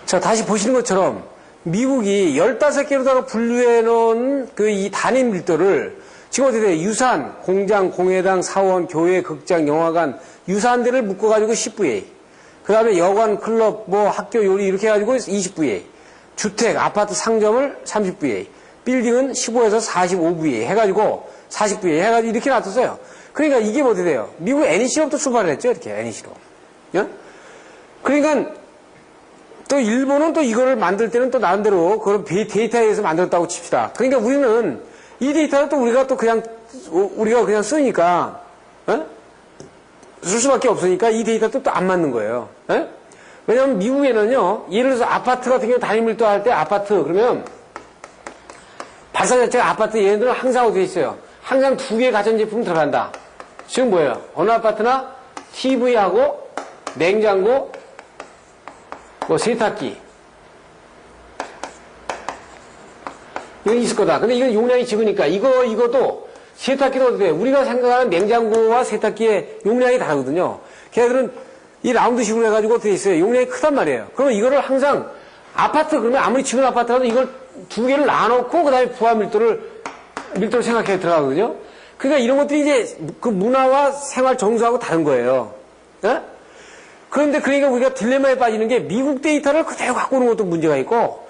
자, 다시 보시는 것처럼 미국이 15개로다가 분류해 놓은 그 이 단위 밀도를 지금 어떻게 돼요? 유산, 공장, 공회당, 사원, 교회, 극장, 영화관, 유사한 데를 묶어가지고 10VA. 그 다음에 여관, 클럽, 뭐 학교, 요리 이렇게 해가지고 20VA. 주택, 아파트, 상점을 30VA. 빌딩은 15에서 45VA 해가지고 40VA 해가지고 이렇게 놔뒀어요. 그러니까 이게 뭐 어떻게 돼요? 미국 NEC로부터 출발을 했죠. 이렇게 NEC로. 예? 그러니까 또 일본은 또 이거를 만들 때는 또 나름대로 그런 데이터에 의해서 만들었다고 칩시다. 그러니까 우리는 이 데이터를 또 우리가 그냥 쓰니까, 쓸 수밖에 없으니까 이 데이터도 또 안 맞는 거예요. 왜냐하면 미국에는요, 예를 들어서 아파트 같은 경우 단위 밀도 할 때 아파트, 그러면 발사 자체가 아파트 얘네들은 항상 어디에 있어요? 항상 2개의 가전제품이 들어간다. 지금 뭐예요? 어느 아파트나 TV하고 냉장고, 뭐 세탁기 이건 있을 거다. 근데 이건 용량이 적으니까 이것도 세탁기도 어떻게 돼? 우리가 생각하는 냉장고와 세탁기의 용량이 다르거든요. 걔네들은 이 라운드식으로 해가지고 어떻게 있어요? 용량이 크단 말이에요. 그러면 이거를 항상 아파트 그러면 아무리 지은 아파트라도 이걸 2개를 나눠놓고 그다음에 부하 밀도를 생각해 들어가거든요. 그러니까 이런 것들이 이제 그 문화와 생활 정서하고 다른 거예요. 예? 그런데 그러니까 우리가 딜레마에 빠지는 게 미국 데이터를 그대로 갖고 오는 것도 문제가 있고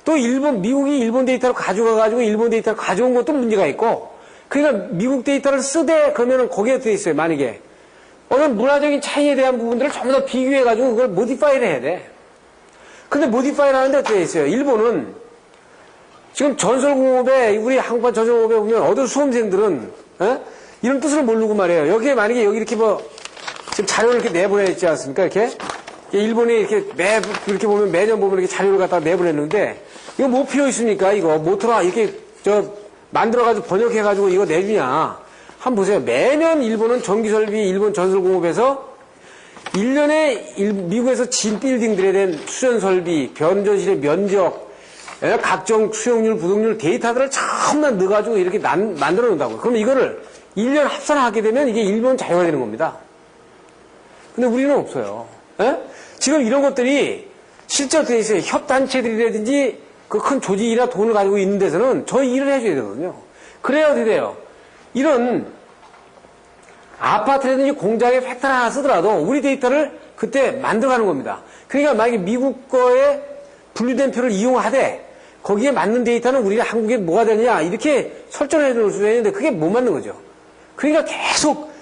또 미국이 일본 데이터를 가져가가지고 일본 데이터를 가져온 것도 문제가 있고 그러니까 미국 데이터를 쓰되 그러면은 거기에 어떻게 있어요? 만약에 어느 문화적인 차이에 대한 부분들을 전부 다 비교해가지고 그걸 모디파이를 해야 돼. 근데 모디파이를 하는데 어떻게 있어요? 일본은 지금 전설공업에 우리 한국판 전설공업에 보면 어떤 수험생들은 이런 뜻을 모르고 말이에요. 여기에 만약에 여기 이렇게 뭐 지금 자료를 이렇게 내보냈지 않습니까? 이렇게 일본이 이렇게 보면 매년 보면 이렇게 자료를 갖다가 내보냈는데 이거 뭐 필요 있습니까? 이거 모토라 이렇게 만들어가지고 번역해가지고 이거 내주냐? 한번 보세요. 매년 일본은 전기설비 일본 전설공업에서 1년에 미국에서 진 빌딩들에 대한 수전설비, 변전실의 면적, 각종 수용률, 부동률 데이터들을 전부 넣어가지고 이렇게 만들어 놓는다고요. 그럼 이거를 1년 합산하게 되면 이게 일본 자료가 되는 겁니다. 근데 우리는 없어요. 에? 지금 이런 것들이 실제 어떻게 있어요? 협단체들이라든지 그 큰 조직이나 돈을 가지고 있는 데서는 저희 일을 해줘야 되거든요. 그래야 어떻게 돼요? 이런 아파트라든지 공장에 팩트를 하나 쓰더라도 우리 데이터를 그때 만들어가는 겁니다. 그러니까 만약에 미국 거에 분류된 표를 이용하되 거기에 맞는 데이터는 우리가 한국에 뭐가 되느냐 이렇게 설정을 해놓을 수 있는데 그게 못 맞는 거죠. 그러니까 계속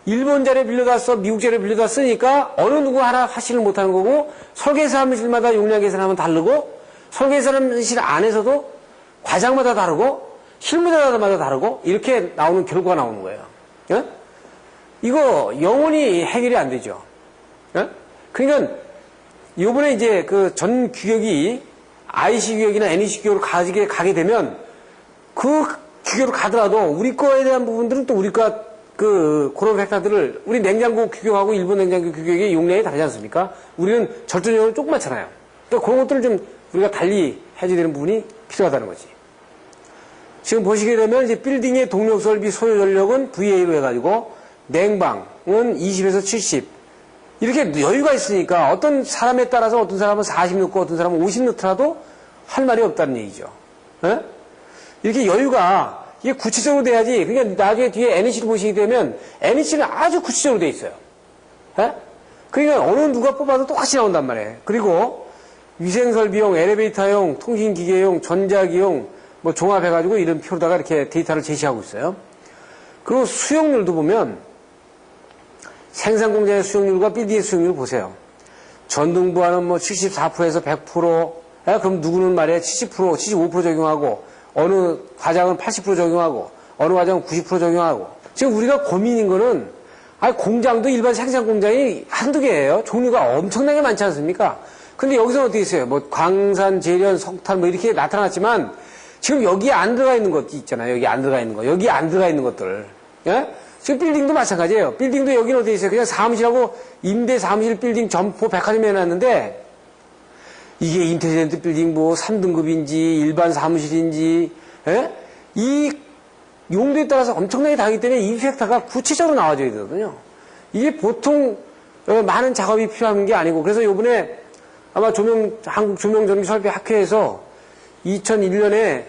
일본 자료 빌려다 써, 미국 자료 빌려다 쓰니까 어느 누구 하나 하시를 못하는 거고 설계 사무실마다 용량 계산하면 다르고 설계 사무실 안에서도 과장마다 다르고 실무자마다 다르고 이렇게 나오는 결과가 나오는 거예요. 예? 이거 영원히 해결이 안 되죠. 예? 그러니까 요번에 이제 그 전 규격이 IC 규격이나 NEC 규격으로 가게 되면 그 규격으로 가더라도 우리 거에 대한 부분들은 또 우리 거 그런 팩터들을 우리 냉장고 규격하고 일본 냉장고 규격의 용량이 다르지 않습니까? 우리는 절전력은 조그맣잖아요. 그러니까 그런 것들을 좀 우리가 달리 해줘야 되는 부분이 필요하다는 거지. 지금 보시게 되면 이제 빌딩의 동력 설비 소요 전력은 VA로 해가지고 냉방은 20에서 70 이렇게 여유가 있으니까 어떤 사람에 따라서 어떤 사람은 40 넣고 어떤 사람은 50 넣더라도 할 말이 없다는 얘기죠. 에? 이렇게 여유가 이게 구체적으로 돼야지. 그러니까 나중에 뒤에 NEC를 보시게 되면 NEC는 아주 구체적으로 돼 있어요. 에? 그러니까 어느 누가 뽑아도 똑같이 나온단 말이에요. 그리고 위생설비용, 엘리베이터용, 통신기계용, 전자기용 뭐 종합해가지고 이런 표로다가 이렇게 데이터를 제시하고 있어요. 그리고 수용률도 보면 생산공장의 수용률과 빌딩의 수용률 보세요. 전등부하는 뭐 74%에서 100%, 그럼 누구는 말이야 70%, 75% 적용하고 어느 과장은 80% 적용하고 어느 과장은 90% 적용하고 지금 우리가 고민인 거는 공장도 일반 생산 공장이 한두 개예요. 종류가 엄청나게 많지 않습니까? 근데 여기서는 어떻게 있어요? 뭐 광산, 재련, 석탄 뭐 이렇게 나타났지만 지금 여기에 안 들어가 있는 것도 있잖아요. 여기 안 들어가 있는 거. 여기 안 들어가 있는 것들. 예? 지금 빌딩도 마찬가지예요. 빌딩도 여기는 어디 있어요? 그냥 사무실하고 임대 사무실 빌딩 점포 백화점 해놨는데 이게 인텔리전트 빌딩 뭐 3등급인지 일반 사무실인지 예? 이 용도에 따라서 엄청나게 다르기 때문에 이 팩터가 구체적으로 나와줘야 되거든요. 이게 보통 많은 작업이 필요한 게 아니고 그래서 요번에 아마 한국조명전기설비학회에서 2001년에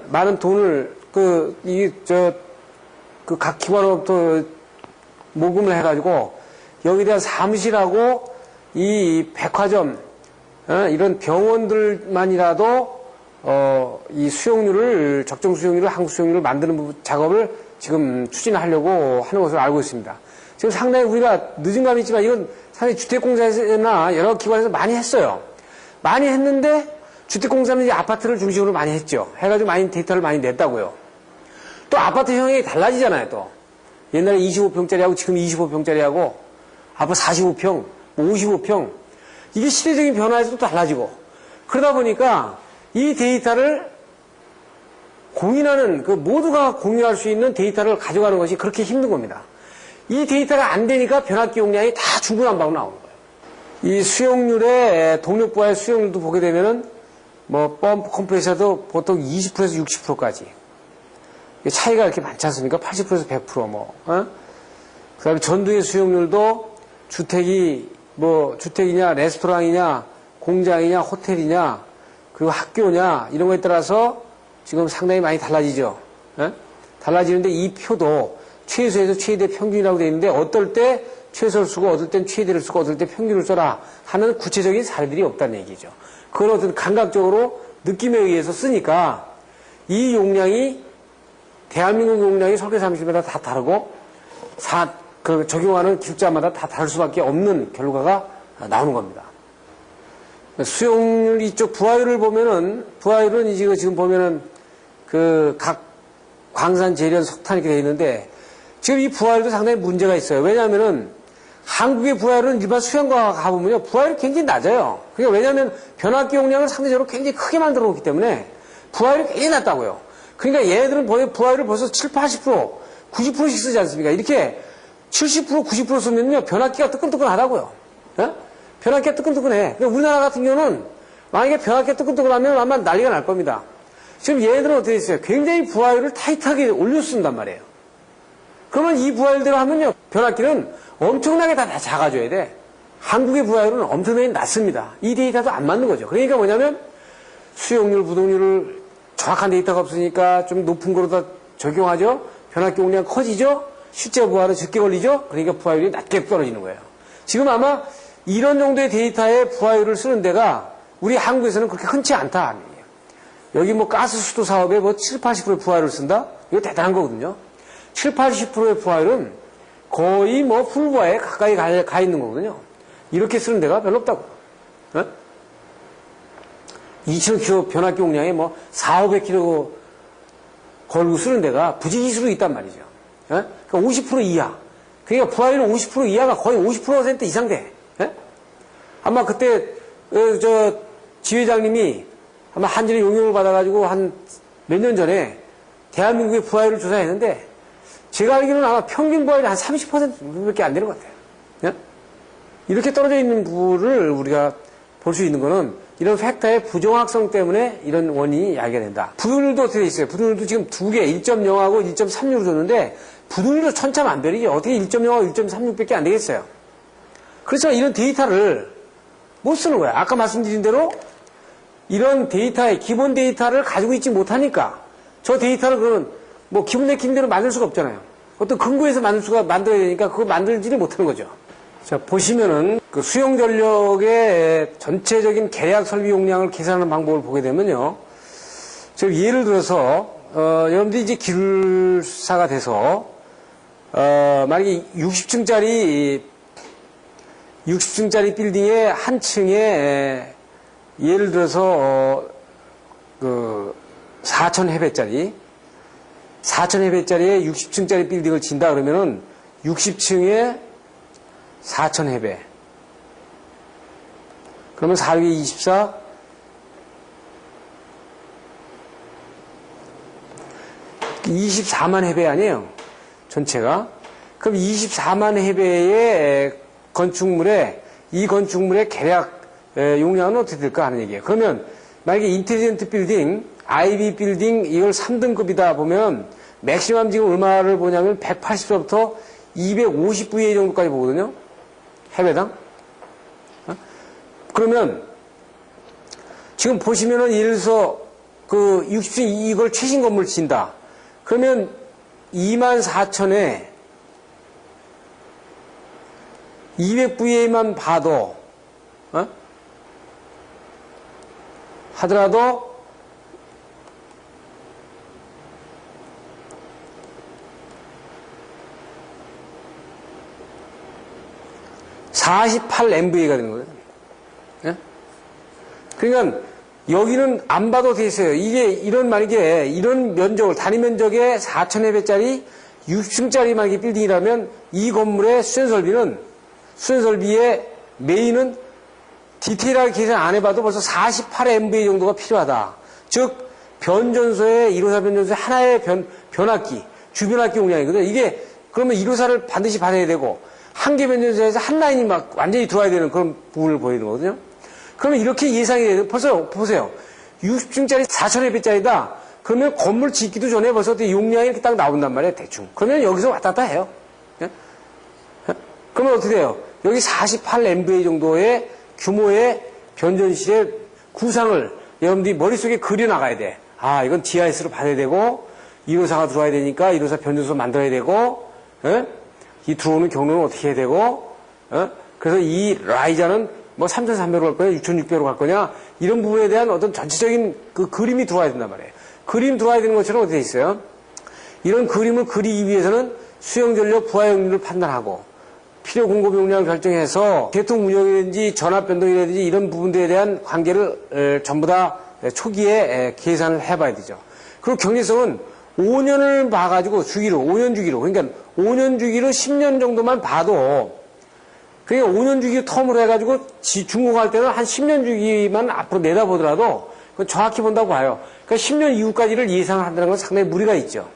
많은 돈을 각 기관으로부터 모금을 해가지고 여기에 대한 사무실하고 이 백화점 이런 병원들만이라도 이 수용률을 적정 수용률을 한국 수용률을 만드는 작업을 지금 추진하려고 하는 것으로 알고 있습니다. 지금 상당히 우리가 늦은 감이 있지만 이건 상당히 주택공사나 여러 기관에서 많이 했어요. 많이 했는데 주택공사는 이제 아파트를 중심으로 많이 했죠. 해가지고 많이 데이터를 많이 냈다고요. 또 아파트 형이 달라지잖아요. 또 옛날에 25평짜리하고 지금 25평짜리하고 아파트 45평, 뭐 55평 이게 시대적인 변화에서도 달라지고 그러다 보니까 이 데이터를 공인하는 모두가 공유할 수 있는 데이터를 가져가는 것이 그렇게 힘든 겁니다. 이 데이터가 안 되니까 변압기 용량이 다 중구난방으로 나오는 거예요. 이 수용률의 동력부하의 수용률도 보게 되면은 뭐 펌프 컴프레서도 보통 20%에서 60%까지 차이가 이렇게 많지 않습니까? 80%에서 100% 뭐. 그다음에 전등의 수용률도 주택이냐 레스토랑이냐 공장이냐 호텔이냐 그리고 학교냐 이런 거에 따라서 지금 상당히 많이 달라지죠. 달라지는데 이 표도 최소에서 최대 평균이라고 되어 있는데 어떨 때 최소를 쓰고 어떨 땐 최대를 쓰고 어떨 때 평균을 써라 하는 구체적인 사례들이 없다는 얘기죠. 그걸 어떤 감각적으로 느낌에 의해서 쓰니까 이 용량이 대한민국 용량이 설계 사무실마다 다 다르고 적용하는 기술자마다 다 다를 수밖에 없는 결과가 나오는 겁니다. 수용률 이쪽 부하율을 보면은 부하율은 지금 보면은 각 광산 재련 석탄 이렇게 되어 있는데 지금 이 부하율도 상당히 문제가 있어요. 왜냐하면은 한국의 부하율은 일반 수형과 가보면요, 부하율이 굉장히 낮아요. 그러니까 왜냐하면 변압기 용량을 상대적으로 굉장히 크게 만들어 놓기 때문에 부하율이 굉장히 낮다고요. 그러니까 얘들은 부하율을 벌써 7, 80%, 90%씩 쓰지 않습니까? 이렇게 70%, 90% 쓰면요, 변압기가 뜨끈뜨끈하다고요. 예? 변압기가 뜨끈뜨끈해. 그러니까 우리나라 같은 경우는 만약에 변압기가 뜨끈뜨끈하면 아마 난리가 날 겁니다. 지금 얘들은 어떻게 됐어요? 굉장히 부하율을 타이트하게 올려 쓴단 말이에요. 그러면 이 부하율대로 하면요, 변압기는 엄청나게 다 작아져야 돼. 한국의 부하율은 엄청나게 낮습니다. 이 데이터도 안 맞는 거죠. 그러니까 뭐냐면 수용률, 부동률을 정확한 데이터가 없으니까 좀 높은 거로 다 적용하죠. 변압기 용량 커지죠. 실제 부하는 적게 걸리죠. 그러니까 부하율이 낮게 떨어지는 거예요. 지금 아마 이런 정도의 데이터에 부하율을 쓰는 데가 우리 한국에서는 그렇게 흔치 않다. 여기 뭐 가스 수도 사업에 뭐 7, 80%의 부하율을 쓴다? 이거 대단한 거거든요. 7, 80%의 부하율은 거의 뭐 풀부하에 가까이 가 있는 거거든요. 이렇게 쓰는 데가 별로 없다고. 어? 2000km 변압기 용량에 뭐 4, 500km 걸고 쓰는 데가 부지기수로 있단 말이죠. 어? 그러니까 50% 이하. 그러니까 부하율은 50% 이하가 거의 50% 이상 돼. 어? 아마 그때 저 지회장님이 아마 한진의 용역을 받아가지고 한 몇 년 전에 대한민국의 부하율을 조사했는데 제가 알기로는 아마 평균 부하율이 한 30%밖에 안 되는 것 같아요. 예? 이렇게 떨어져 있는 부를 우리가 볼 수 있는 거는 이런 팩터의 부정확성 때문에 이런 원인이 야기가 된다. 부동률도 어떻게 돼 있어요? 부동률도 지금 두 개, 1.0하고 1.36로 줬는데 부동률도 천차만별이죠. 어떻게 1.0하고 1.36밖에 안 되겠어요? 그래서 이런 데이터를 못 쓰는 거야. 아까 말씀드린 대로 이런 데이터의 기본 데이터를 가지고 있지 못하니까 저 데이터를 그러면 뭐 기분 내키는 대로 만들 수가 없잖아요. 어떤 근거에서 만들어야 되니까 그거 만들지를 못하는 거죠. 자, 보시면은 그 수용 전력의 전체적인 계약 설비 용량을 계산하는 방법을 보게 되면요. 지금 예를 들어서 여러분들이 이제 기술사가 돼서 만약에 60층짜리 빌딩의 한 층에 예를 들어서 그 4,000해배짜리에 60층짜리 빌딩을 진다 그러면은 60층에 4,000해배. 그러면 4, 6에 24. 24만 해배 아니에요? 전체가. 그럼 24만 해배의 건축물에, 이 건축물의 계약 용량은 어떻게 될까 하는 얘기예요. 그러면 만약에 인텔리전트 빌딩, IB 빌딩 이걸 3등급이다 보면 맥시멈 지금 얼마를 보냐면 180부터 250VA 정도까지 보거든요. 해배당. 그러면 지금 보시면은 예를 들어서 그 60층 이걸 최신 건물 진다. 그러면 24,000에 200VA만 봐도 하더라도 (48MVA가) 되는 거예요. 예? 그러니까 여기는 안 봐도 돼 있어요. 이게 만약에 이런 면적을 단위 면적에 4,000회배짜리 60층짜리 만약에 빌딩이라면 이 건물의 수전설비의 메인은 디테일하게 계산 안 해봐도 벌써 48MVA 정도가 필요하다. 즉 변전소의 1호사 변전소의 하나의 변압기, 주변압기 용량이거든요. 이게 그러면 1호사를 반드시 받아야 되고 한 개 변전소에서 한 라인이 막 완전히 들어와야 되는 그런 부분을 보이는 거거든요. 그러면 이렇게 예상이 돼요. 벌써 보세요. 60층짜리 4,000회배짜리다. 그러면 건물 짓기도 전에 벌써 용량이 이렇게 딱 나온단 말이에요. 대충. 그러면 여기서 왔다 갔다 해요. 예? 그러면 어떻게 돼요? 여기 48MVA 정도의 규모의 변전실의 구상을 여러분들이 머릿속에 그려나가야 돼. 아, 이건 GIS로 받아야 되고 1호사가 들어와야 되니까 1호사 변전소 만들어야 되고 이 들어오는 경로는 어떻게 해야 되고 그래서 이 라이자는 뭐 3,300으로 갈 거냐 6,600으로 갈 거냐 이런 부분에 대한 어떤 전체적인 그 그림이 들어와야 된단 말이에요. 그림 들어와야 되는 것처럼 어떻게 돼 있어요? 이런 그림을 그리기 위해서는 수용전력 부하용률을 판단하고 필요 공급 용량을 결정해서 대통 운영이라든지 전압 변동이라든지 이런 부분들에 대한 관계를 전부 다 초기에 계산을 해봐야 되죠. 그리고 경제성은 5년을 봐가지고 주기로 5년 주기로 그러니까 5년 주기로 10년 정도만 봐도 그러니까 5년 주기 텀으로 해가지고 준공할 때는 한 10년 주기만 앞으로 내다보더라도 그건 정확히 본다고 봐요. 그러니까 10년 이후까지를 예상을 한다는 건 상당히 무리가 있죠.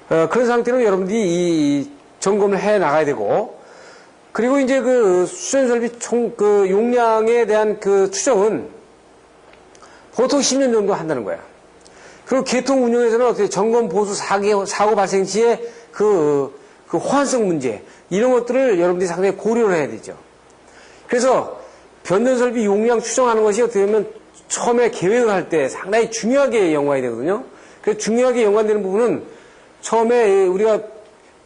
그런 상태로 여러분들이 이 점검을 해 나가야 되고, 그리고 이제 그 수전설비 그 용량에 대한 그 추정은 보통 10년 정도 한다는 거야. 그리고 개통 운영에서는 어떻게 점검 보수 사고 발생 시에 그 호환성 문제, 이런 것들을 여러분들이 상당히 고려를 해야 되죠. 그래서 변전설비 용량 추정하는 것이 어떻게 보면 처음에 계획을 할 때 상당히 중요하게 연관이 되거든요. 그래서 중요하게 연관되는 부분은 처음에 우리가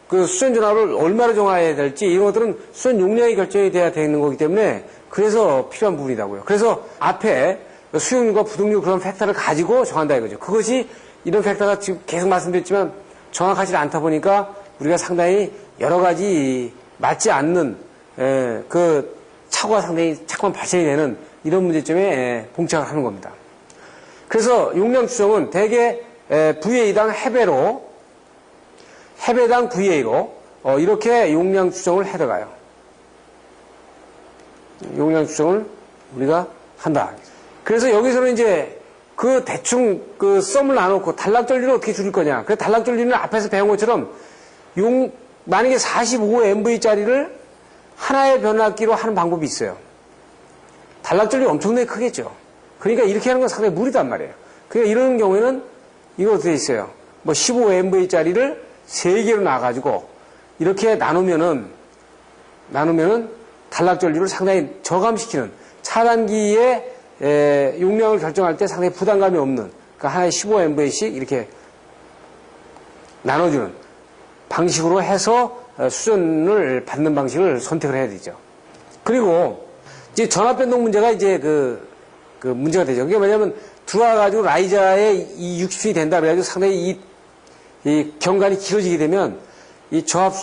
그 수전 전압을 얼마로 정해야 될지 이런 것들은 수전 용량이 결정이 돼야 되는 거기 때문에 그래서 필요한 부분이라고요. 그래서 앞에 수용률과 부동률 그런 팩터를 가지고 정한다 이거죠. 그것이 이런 팩터가 지금 계속 말씀드렸지만 정확하지 않다 보니까 우리가 상당히 여러 가지 맞지 않는 그 착오가 상당히 자꾸만 발생이 되는 이런 문제점에 봉착을 하는 겁니다. 그래서 용량 추정은 대개 VA당 해배당 VA로 이렇게 용량 추정을 해 들어가요. 용량 추정을 우리가 한다. 그래서 여기서는 이제 그 대충 그 썸을 나눠놓고 단락전류를 어떻게 줄일 거냐. 그 단락전류는 앞에서 배운 것처럼 만약에 45MV짜리를 하나의 변압기로 하는 방법이 있어요. 단락전류 엄청나게 크겠죠. 그러니까 이렇게 하는 건 상당히 무리단 말이에요. 그러니까 이런 경우에는 이거 어떻게 있어요. 뭐 15MV짜리를 3개로 놔가지고 이렇게 나누면은 단락전류를 상당히 저감시키는 차단기의 용량을 결정할 때 상당히 부담감이 없는, 그러니까 하나에 15MV씩 이렇게 나눠주는 방식으로 해서 수전을 받는 방식을 선택을 해야 되죠. 그리고 이제 전압 변동 문제가 이제 그 문제가 되죠. 그게 뭐냐면 들어와가지고 라이자에 이 60층이 된다 그래가지고 상당히 이 경관이 길어지게 되면 이 저압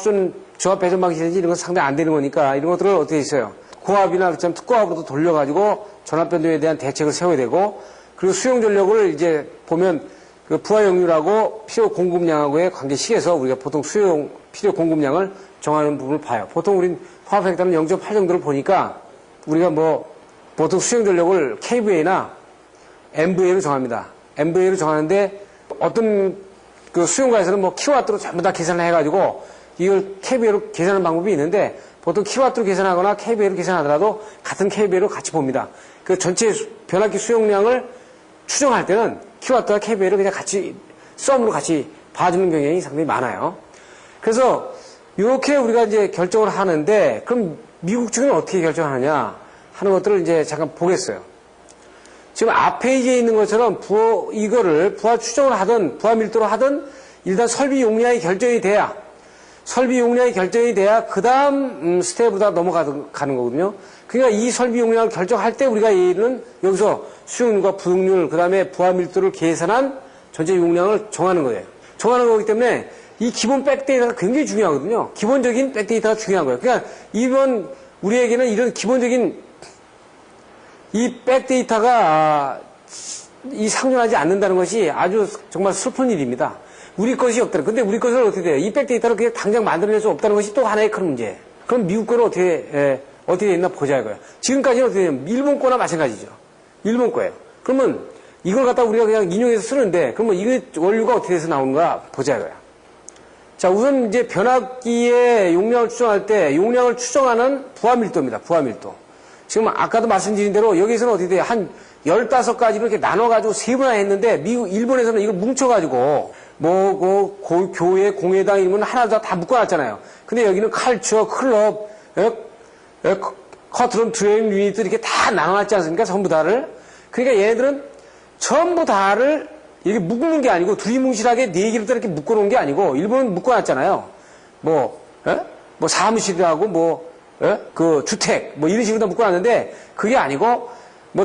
배선 방식이든지 이런 건 상당히 안 되는 거니까 이런 것들을 어떻게 있어요. 고압이나 특고압으로도 돌려가지고 전압 변동에 대한 대책을 세워야 되고, 그리고 수용 전력을 이제 보면 그 부하 역률하고 필요 공급량하고의 관계식에서 우리가 보통 수용 필요 공급량을 정하는 부분을 봐요. 보통 우린 화학 팩터는 0.8 정도를 보니까 우리가 뭐 보통 수용 전력을 kVA나 MVA로 정합니다. MVA로 정하는데 어떤 그 수용가에서는 뭐 킬로와트로 전부 다 계산을 해가지고 이걸 kVA로 계산하는 방법이 있는데 보통 킬로와트로 계산하거나 kVA로 계산하더라도 같은 kVA로 같이 봅니다. 그 전체 변압기 수용량을 추정할 때는 킬로와트와 kVA를 그냥 같이 썸으로 같이 봐주는 경향이 상당히 많아요. 그래서 이렇게 우리가 이제 결정을 하는데 그럼 미국 측은 어떻게 결정하느냐 하는 것들을 이제 잠깐 보겠어요. 지금 앞에 이제 있는 것처럼 이거를 부하 추정을 하든 부하 밀도를 하든 일단 설비 용량이 결정이 돼야 그 다음 스텝으로 넘어가는 거거든요. 그러니까 이 설비 용량을 결정할 때 우리가 얘는 여기서 수용률과 부동률 그 다음에 부하 밀도를 계산한 전체 용량을 정하는 거예요. 정하는 거기 때문에 이 기본 백데이터가 굉장히 중요하거든요. 기본적인 백데이터가 중요한 거예요. 그러니까 이번 우리에게는 이런 기본적인 이 백데이터가 이 상존하지 않는다는 것이 아주 정말 슬픈 일입니다. 우리 것이 없다는. 근데 우리 것을 어떻게 돼요? 이 백데이터를 그냥 당장 만들어낼 수 없다는 것이 또 하나의 큰 문제예요. 그럼 미국 거는 어떻게 됐나 보자 이거예요. 지금까지는 어떻게 되냐면 일본 거나 마찬가지죠. 일본 거예요. 그러면 이걸 갖다 우리가 그냥 인용해서 쓰는데 그러면 이게 원료가 어떻게 돼서 나오는가 보자 이거야. 자, 우선 이제 변압기의 용량을 추정할 때 용량을 추정하는 부하 밀도입니다. 부하 밀도. 지금 아까도 말씀드린 대로 여기서는 어떻게 돼요? 한 15가지로 이렇게 나눠가지고 세분화 했는데 일본에서는 이걸 뭉쳐가지고 교회, 공회당 이런 건 하나 다 묶어놨잖아요. 근데 여기는 칼처, 클럽, 커트룸, 드레임 유닛 이렇게 다 나눠놨지 않습니까? 전부 다를. 그러니까 얘네들은 전부 다를 이렇게 묶는 게 아니고 두리뭉실하게 4개를 이렇게 묶어놓은 게 아니고 일본은 묶어놨잖아요. 사무실이라고 그 주택 이런 식으로 다 묶어놨는데 그게 아니고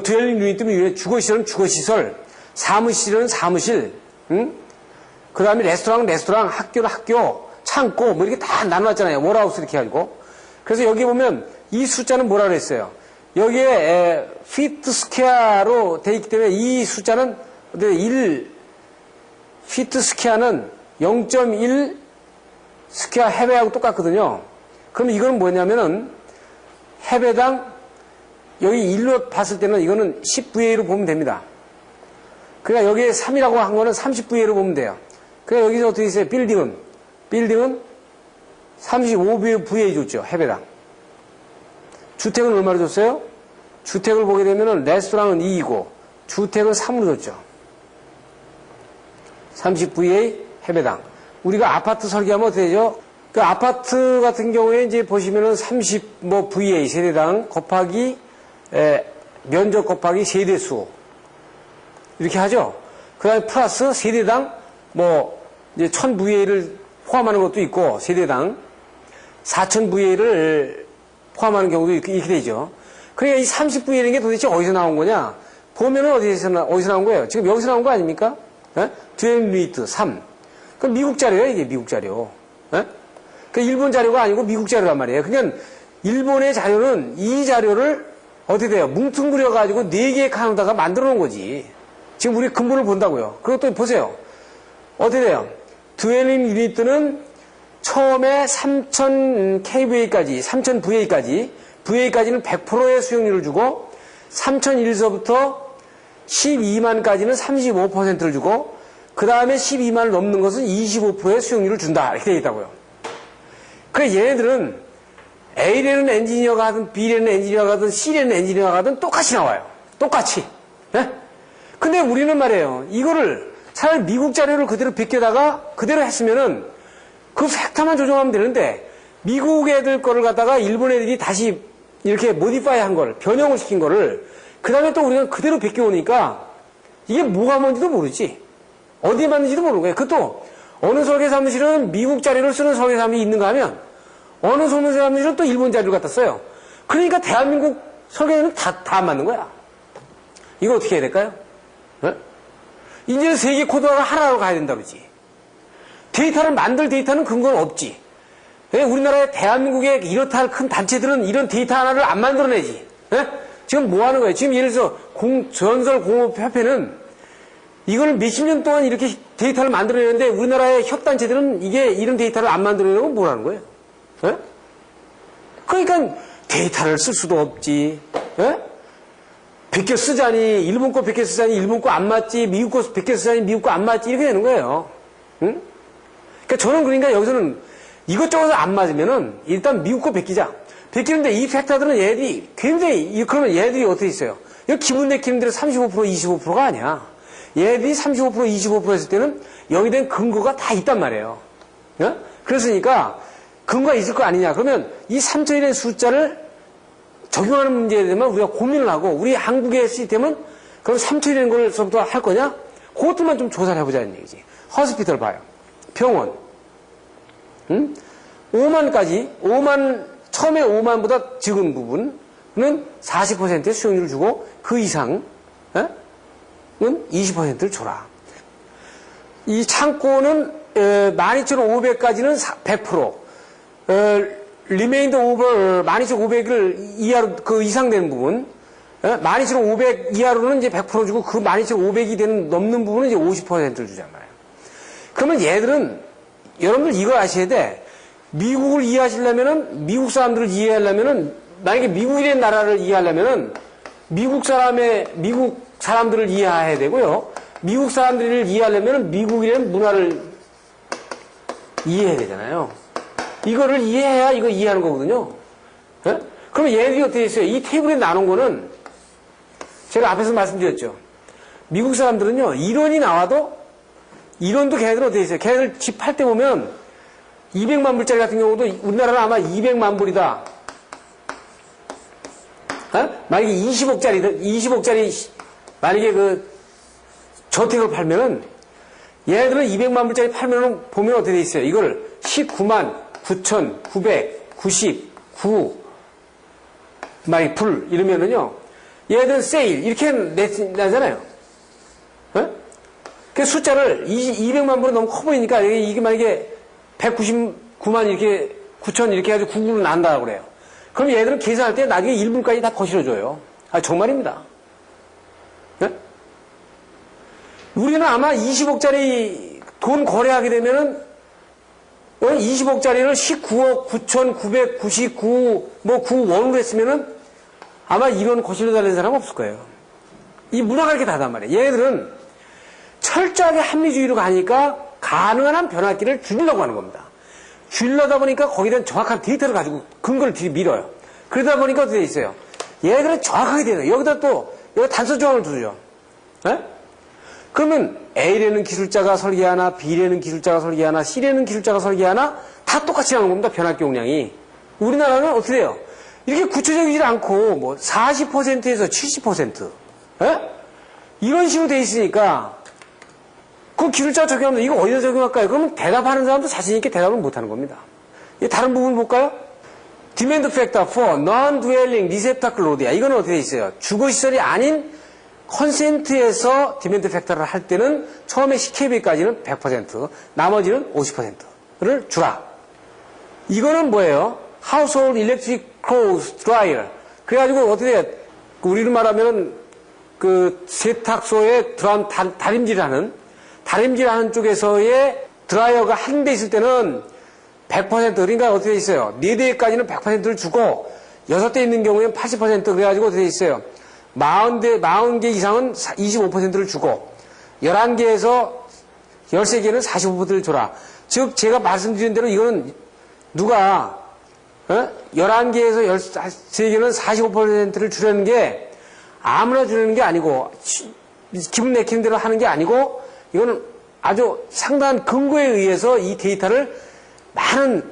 드웰링 유닛이면 주거시설은 주거시설, 사무실은 사무실, 그 다음에 레스토랑은 레스토랑, 학교는 학교, 창고 이렇게 다 나눠놨잖아요. 워라하우스 이렇게 해가지고. 그래서 여기 보면 이 숫자는 뭐라 그랬어요? 여기에 피트 스퀘어로 돼 있기 때문에 이 숫자는 1피트 스퀘어는 0.1 스퀘어 해배하고 똑같거든요. 그럼 이거는 뭐냐면은 해배당, 여기 일로 봤을 때는 이거는 10VA로 보면 됩니다. 그러니까 여기에 3이라고 한 거는 30VA로 보면 돼요. 그러니까 여기서 어떻게 있어요? 빌딩은 35VA 줬죠. 해배당. 주택은 얼마로 줬어요? 주택을 보게 되면은 레스토랑은 2이고 주택은 3으로 줬죠. 30VA 해배당. 우리가 아파트 설계하면 어떻게 되죠? 그 아파트 같은 경우에 이제 보시면은 30VA 세대당 곱하기 면적 곱하기 세대수 이렇게 하죠. 그 다음에 플러스 세대당 이제 1000VA를 포함하는 것도 있고 세대당 4000VA를 포함하는 경우도 이렇게 되죠. 그러니까 이 30VA라는 게 도대체 어디서 나온 거냐? 보면은 어디서 나온 거예요? 지금 여기서 나온 거 아닙니까? 듀얼리트 3. 그럼 미국 자료예요, 이게 미국 자료. 그 일본 자료가 아니고 미국 자료란 말이에요. 그러니까 일본의 자료는 이 자료를 어떻게 돼요? 뭉뚱그려가지고 4개의 칸에다가 만들어 놓은 거지. 지금 우리 근본을 본다고요. 그리고 또 보세요. 어떻게 돼요? 듀얼링 유니트는 처음에 3000kVA까지, 3000VA까지, VA까지는 100%의 수용률을 주고, 3001서부터 12만까지는 35%를 주고, 그 다음에 12만을 넘는 것은 25%의 수용률을 준다. 이렇게 되어 있다고요. 그래서 얘네들은 A라는 엔지니어가 하든 B라는 엔지니어가 하든 C라는 엔지니어가 하든 똑같이 나와요. 똑같이. 네? 근데 우리는 말이에요. 이거를 차라리 미국 자료를 그대로 비껴다가 그대로 했으면은 그 팩터만 조정하면 되는데 미국 애들 거를 갖다가 일본 애들이 다시 이렇게 모디파이 한 걸, 변형을 시킨 거를 그 다음에 또 우리가 그대로 비껴오니까 이게 뭐가 뭔지도 모르지. 어디에 맞는지도 모르는 거예요. 그것도 어느 설계사무실은 미국 자료를 쓰는 설계사무실이 있는가 하면 어느 설계사무실은 또 일본 자료를 갖다 써요. 그러니까 대한민국 설계는 다 안 맞는 거야. 이거 어떻게 해야 될까요? 네? 이제는 세계 코드화가 하나로 가야 된다 그러지. 데이터를 만들 데이터는 근거는 없지. 우리나라의 대한민국의 이렇다 할 큰 단체들은 이런 데이터 하나를 안 만들어내지. 네? 지금 뭐 하는 거예요? 지금 예를 들어서 전설공업협회는 이걸 몇십 년 동안 이렇게 데이터를 만들어내는데 우리나라의 협단체들은 이런 데이터를 안 만들어내고 뭘 하는 거예요? 네? 그러니까 데이터를 쓸 수도 없지. 네? 베껴 쓰자니 일본 거 베껴 쓰자니 일본 거 안 맞지, 미국 거 베껴 쓰자니 미국 거 안 맞지, 이렇게 되는 거예요. 응? 그러니까 저는 그러니까 여기서는 이것저것 안 맞으면은 일단 미국 거 베끼자. 베끼는데 이 팩터들은 얘들이 굉장히, 그러면 얘들이 어떻게 있어요? 이거 기분 내키는 대로 35%, 25%가 아니야. 얘들이 35%, 25% 했을 때는 여기 된 근거가 다 있단 말이에요. 어? 그랬으니까 근거가 있을 거 아니냐. 그러면 이 3천이라는 숫자를 적용하는 문제에 대해서 우리가 고민을 하고 우리 한국의 시스템은 그럼 3천이라는 걸서부터 할 거냐? 그것들만 좀 조사를 해보자는 얘기지. 허스피털 봐요. 병원. 5만까지, 처음에 5만보다 적은 부분은 40%의 수용률을 주고 그 이상은 20%를 줘라. 이 창고는 12,500까지는 100%, 리메인더 오버 12,500을 이하로, 그 이상 되는 부분, 12,500 이하로는 이제 100% 주고 그 12,500이 되는 넘는 부분은 이제 50%를 주잖아요. 그러면 얘들은 여러분들 이거 아셔야 돼. 미국을 이해하시려면은, 미국 사람들을 이해하려면은, 만약에 미국이라는 나라를 이해하려면은, 미국 사람들을 이해해야 되고요. 미국 사람들을 이해하려면은 미국이라는 문화를 이해해야 되잖아요. 이거를 이해해야 이거 이해하는 거거든요. 네? 그러면 얘들이 어떻게 있어요? 이 테이블에 나눈 거는 제가 앞에서 말씀드렸죠. 미국 사람들은요, 이론이 나와도 이론도 걔네들은 어떻게 있어요? 걔네들 집 팔 때 보면 200만 불짜리 같은 경우도 우리나라는 아마 200만 불이다. 만약에 20억짜리 만약에 그 저택을 팔면은 얘네들은 200만 불짜리 팔면은 보면 어떻게 돼 있어요? 이걸 19만 9,999 만약에 불 이러면은요, 얘네들은 세일 이렇게 나잖아요. 그 숫자를 200만 불은 너무 커 보이니까 이게 만약에 199만 이렇게 9천 이렇게 해가지고 99를 난다고 그래요. 그럼 얘들은 계산할 때 나중에 1불까지 다 거실어줘요. 아, 정말입니다. 네? 우리는 아마 20억짜리 돈 거래하게 되면은 20억짜리를 19억 9,999 뭐 9원으로 했으면은 아마 이런 거실로 달리는 사람 없을 거예요. 이 문화가 이렇게 다단 말이에요. 얘네들은 철저하게 합리주의로 가니까 가능한 한 변화기를 줄이려고 하는 겁니다. 줄이려다 보니까 거기에 대한 정확한 데이터를 가지고 근거를 밀어요. 그러다 보니까 어떻게 돼 있어요? 얘네들은 정확하게 되는 여기다 또 여기 단서 조항을 두죠. 네? 그러면 A라는 기술자가 설계하나 B라는 기술자가 설계하나 C라는 기술자가 설계하나 다 똑같이 나오는 겁니다. 변압기 용량이. 우리나라는 어떻게 돼요? 이렇게 구체적이지 않고 뭐 40%에서 70% 예? 이런 식으로 돼 있으니까 그 기술자가 적용하면 이거 어디다 적용할까요? 그러면 대답하는 사람도 자신 있게 대답을 못하는 겁니다. 다른 부분 볼까요? Demand factor for non-dwelling receptacle load야. 이거는 어떻게 돼 있어요? 주거시설이 아닌 컨센트에서 디맨드 팩터를 할 때는 처음에 CKB까지는 100%, 나머지는 50%를 주라. 이거는 뭐예요? Household Electric Clothes Dryer. 그래가지고 어떻게 돼요? 우리로 말하면 그 세탁소에 다림질하는 쪽에서의 드라이어가 한 대 있을 때는 100% 그러니까 어떻게 돼 있어요? 4대까지는 100%를 주고 6대 있는 경우에는 80% 그래가지고 어떻게 돼 있어요? 40개 이상은 25%를 주고 11개에서 13개는 45%를 줘라. 즉 제가 말씀드린 대로 이거는 누가 11개에서 13개는 45%를 주려는 게 아무나 주려는 게 아니고 기분 내키는 대로 하는 게 아니고 이거는 아주 상당한 근거에 의해서 이 데이터를 많은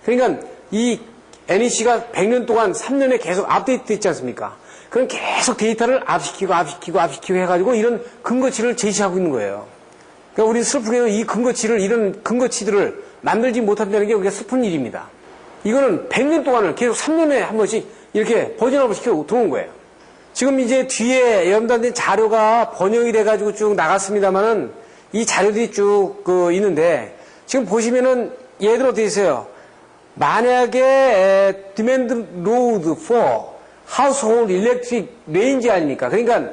그러니까 이 NEC가 100년 동안 3년에 계속 업데이트 했지 않습니까? 그럼 계속 데이터를 압시키고 해가지고 이런 근거치를 제시하고 있는 거예요. 그러니까 우리 슬프게도 이런 근거치들을 만들지 못한다는 게 우리가 슬픈 일입니다. 이거는 100년 동안을 계속 3년에 한 번씩 이렇게 버전업을 시켜 들어온 거예요. 지금 이제 뒤에 연단된 자료가 번역이 돼가지고 쭉 나갔습니다만은 이 자료들이 쭉 있는데 지금 보시면은 얘들 어떻게 있어요? 만약에 demand load for household electric range 아닙니까? 그러니까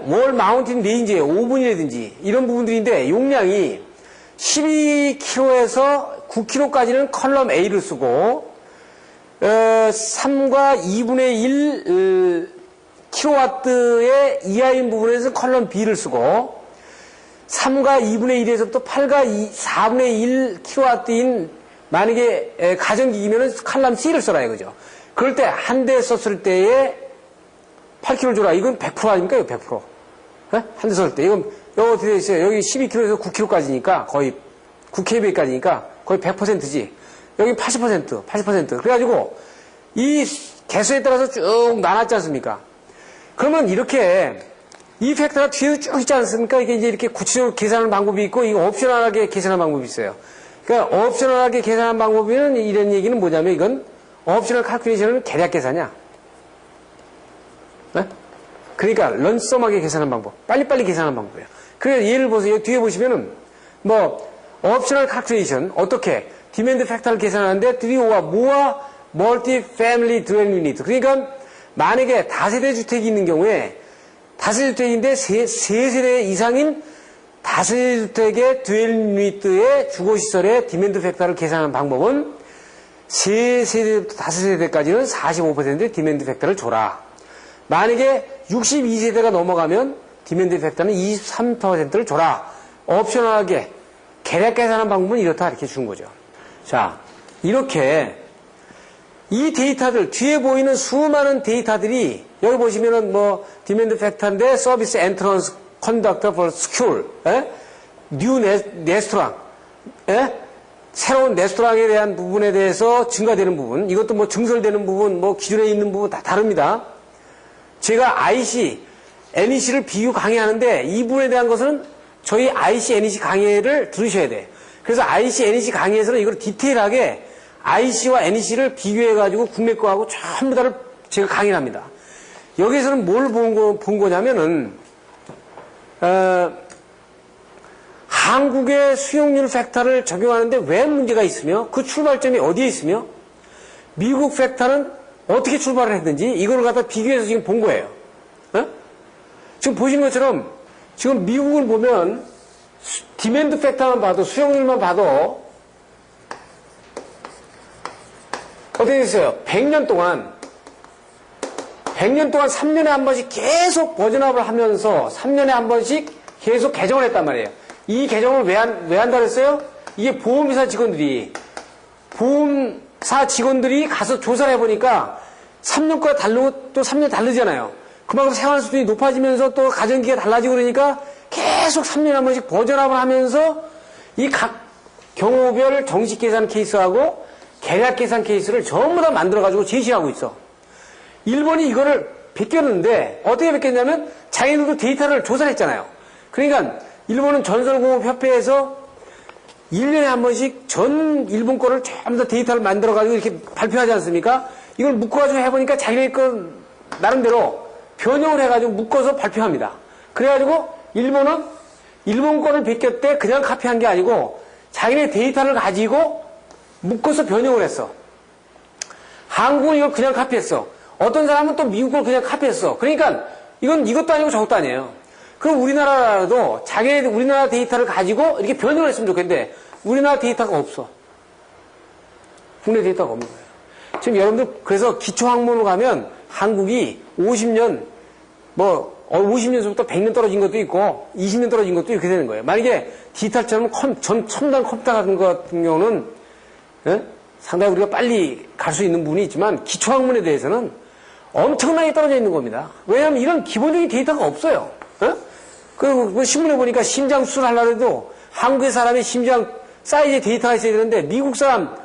wall mountain range에 오븐이라든지 이런 부분들인데 용량이 12kg에서 9kg까지는 컬럼 A를 쓰고 3과 2분의 1 킬로와트의 이하인 부분에서 컬럼 B를 쓰고 3과 2분의 1에서부터 8과 4분의 1 킬로와트인 만약에 가정기기면은 컬럼 C를 써라 이거죠. 그럴 때 한 대 썼을 때에 8kg 줘라. 이건 100% 아닙니까? 이거 100%. 한 대 썼을 때. 이건 여기 어떻게 돼 있어요? 여기 12kg에서 9kg까지니까 거의 9kb까지니까 거의 100%지. 여기 80%. 그래가지고 이 개수에 따라서 쭉 나눴지 않습니까? 그러면 이렇게 이 팩터가 뒤에서 쭉 있지 않습니까? 이게 이제 이렇게 구체적으로 계산하는 방법이 있고 이거 옵셔널하게 계산하는 방법이 있어요. 그러니까 옵셔널하게 계산하는 방법에는 이런 얘기는 뭐냐면 이건 옵셔널 칼큘레이션은 계략 계산이야. 네? 그러니까 런썸하게 계산하는 방법, 빨리빨리 계산하는 방법이에요. 그래서 예를 보세요. 뒤에 보시면은 뭐 옵셔널 칼큘레이션 어떻게 디맨드 팩터를 계산하는데 드리오와 모아 멀티 패밀리 드웰 유닛. 그러니까 만약에 다세대 주택이 있는 경우에 다세대 주택인데 세 세대 이상인 다세대 주택의 드웰 유닛의 주거시설의 디맨드 팩터를 계산하는 방법은 세 세대부터 다섯 세대까지는 45%의 디맨드 팩터를 줘라. 만약에 62세대가 넘어가면 디맨드 팩터는 23%를 줘라. 옵셔널하게 계략 계산하는 방법은 이렇다 이렇게 준 거죠. 자, 이렇게 이 데이터들 뒤에 보이는 수많은 데이터들이 여기 보시면은 뭐 디맨드 팩터인데 서비스 엔트런스 컨덕터 for 스쿨, 뉴 레스토랑, 새로운 레스토랑에 대한 부분에 대해서 증가되는 부분, 이것도 뭐 증설되는 부분, 뭐 기존에 있는 부분 다 다릅니다. 제가 IC, NEC를 비교 강의하는데 이 부분에 대한 것은 저희 IC, NEC 강의를 들으셔야 돼. 그래서 IC, NEC 강의에서는 이걸 디테일하게 IC와 NEC를 비교해가지고 국내 거하고 전부 다를 제가 강의를 합니다. 여기서는 뭘 본 거냐면은, 한국의 수용률 팩터를 적용하는데 왜 문제가 있으며 그 출발점이 어디에 있으며 미국 팩터는 어떻게 출발을 했는지 이걸 갖다 비교해서 지금 본 거예요. 지금 보시는 것처럼 지금 미국을 보면 디맨드 팩터만 봐도 수용률만 봐도 어떻게 됐어요? 100년 동안 3년에 한 번씩 계속 버전업을 하면서 3년에 한 번씩 계속 개정을 했단 말이에요. 이 개정을 왜 한다 그랬어요? 이게 보험사 직원들이 가서 조사를 해보니까 3년 거가 다르고 또 3년 다르잖아요. 그만큼 생활 수준이 높아지면서 또 가정기가 달라지고 그러니까 계속 3년에 한 번씩 버전업을 하면서 이 각 경우별 정식 계산 케이스하고 계략 계산 케이스를 전부 다 만들어가지고 제시하고 있어. 일본이 이거를 베꼈는데 어떻게 베꼈냐면 자기들도 데이터를 조사를 했잖아요. 그러니까 일본은 전설공업협회에서 1년에 한 번씩 전 일본 거를 전부 다 데이터를 만들어가지고 이렇게 발표하지 않습니까? 이걸 묶어가지고 해보니까 자기네 거 나름대로 변형을 해가지고 묶어서 발표합니다. 그래가지고 일본은 일본 거를 베꼈대 그냥 카피한 게 아니고 자기네 데이터를 가지고 묶어서 변형을 했어. 한국은 이걸 그냥 카피했어. 어떤 사람은 또 미국 걸 그냥 카피했어. 그러니까 이건 이것도 아니고 저것도 아니에요. 그럼 우리나라도 자기네 우리나라 데이터를 가지고 이렇게 변형을 했으면 좋겠는데 우리나라 데이터가 없어. 국내 데이터가 없는 거예요. 지금 여러분들 그래서 기초학문으로 가면 한국이 50년 50년서부터 100년 떨어진 것도 있고 20년 떨어진 것도 이렇게 되는 거예요. 만약에 디지털처럼 첨단 컴퓨터 같은 것 같은 경우는 상당히 우리가 빨리 갈 수 있는 부분이 있지만 기초학문에 대해서는 엄청나게 떨어져 있는 겁니다. 왜냐하면 이런 기본적인 데이터가 없어요. 그 신문에 보니까 심장 수술하려고 해도 한국의 사람의 심장 사이즈 데이터가 있어야 되는데 미국 사람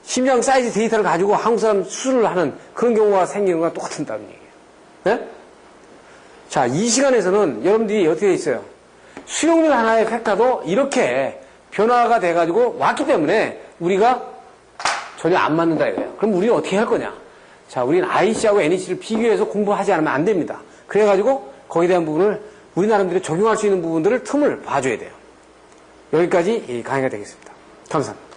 심장 사이즈 데이터를 가지고 한국 사람 수술을 하는 그런 경우가 생기는 거랑 똑같다는 얘기예요. 네? 자, 이 시간에서는 여러분들이 어떻게 돼 있어요? 수용률 하나의 팩터도 이렇게 변화가 돼가지고 왔기 때문에 우리가 전혀 안 맞는다 이거예요. 그럼 우리는 어떻게 할 거냐? 자, 우리는 IC하고 NEC를 비교해서 공부하지 않으면 안 됩니다. 그래가지고 거기에 대한 부분을 우리 나름대로 적용할 수 있는 부분들을 틈을 봐줘야 돼요. 여기까지 이 강의가 되겠습니다. 감사합니다.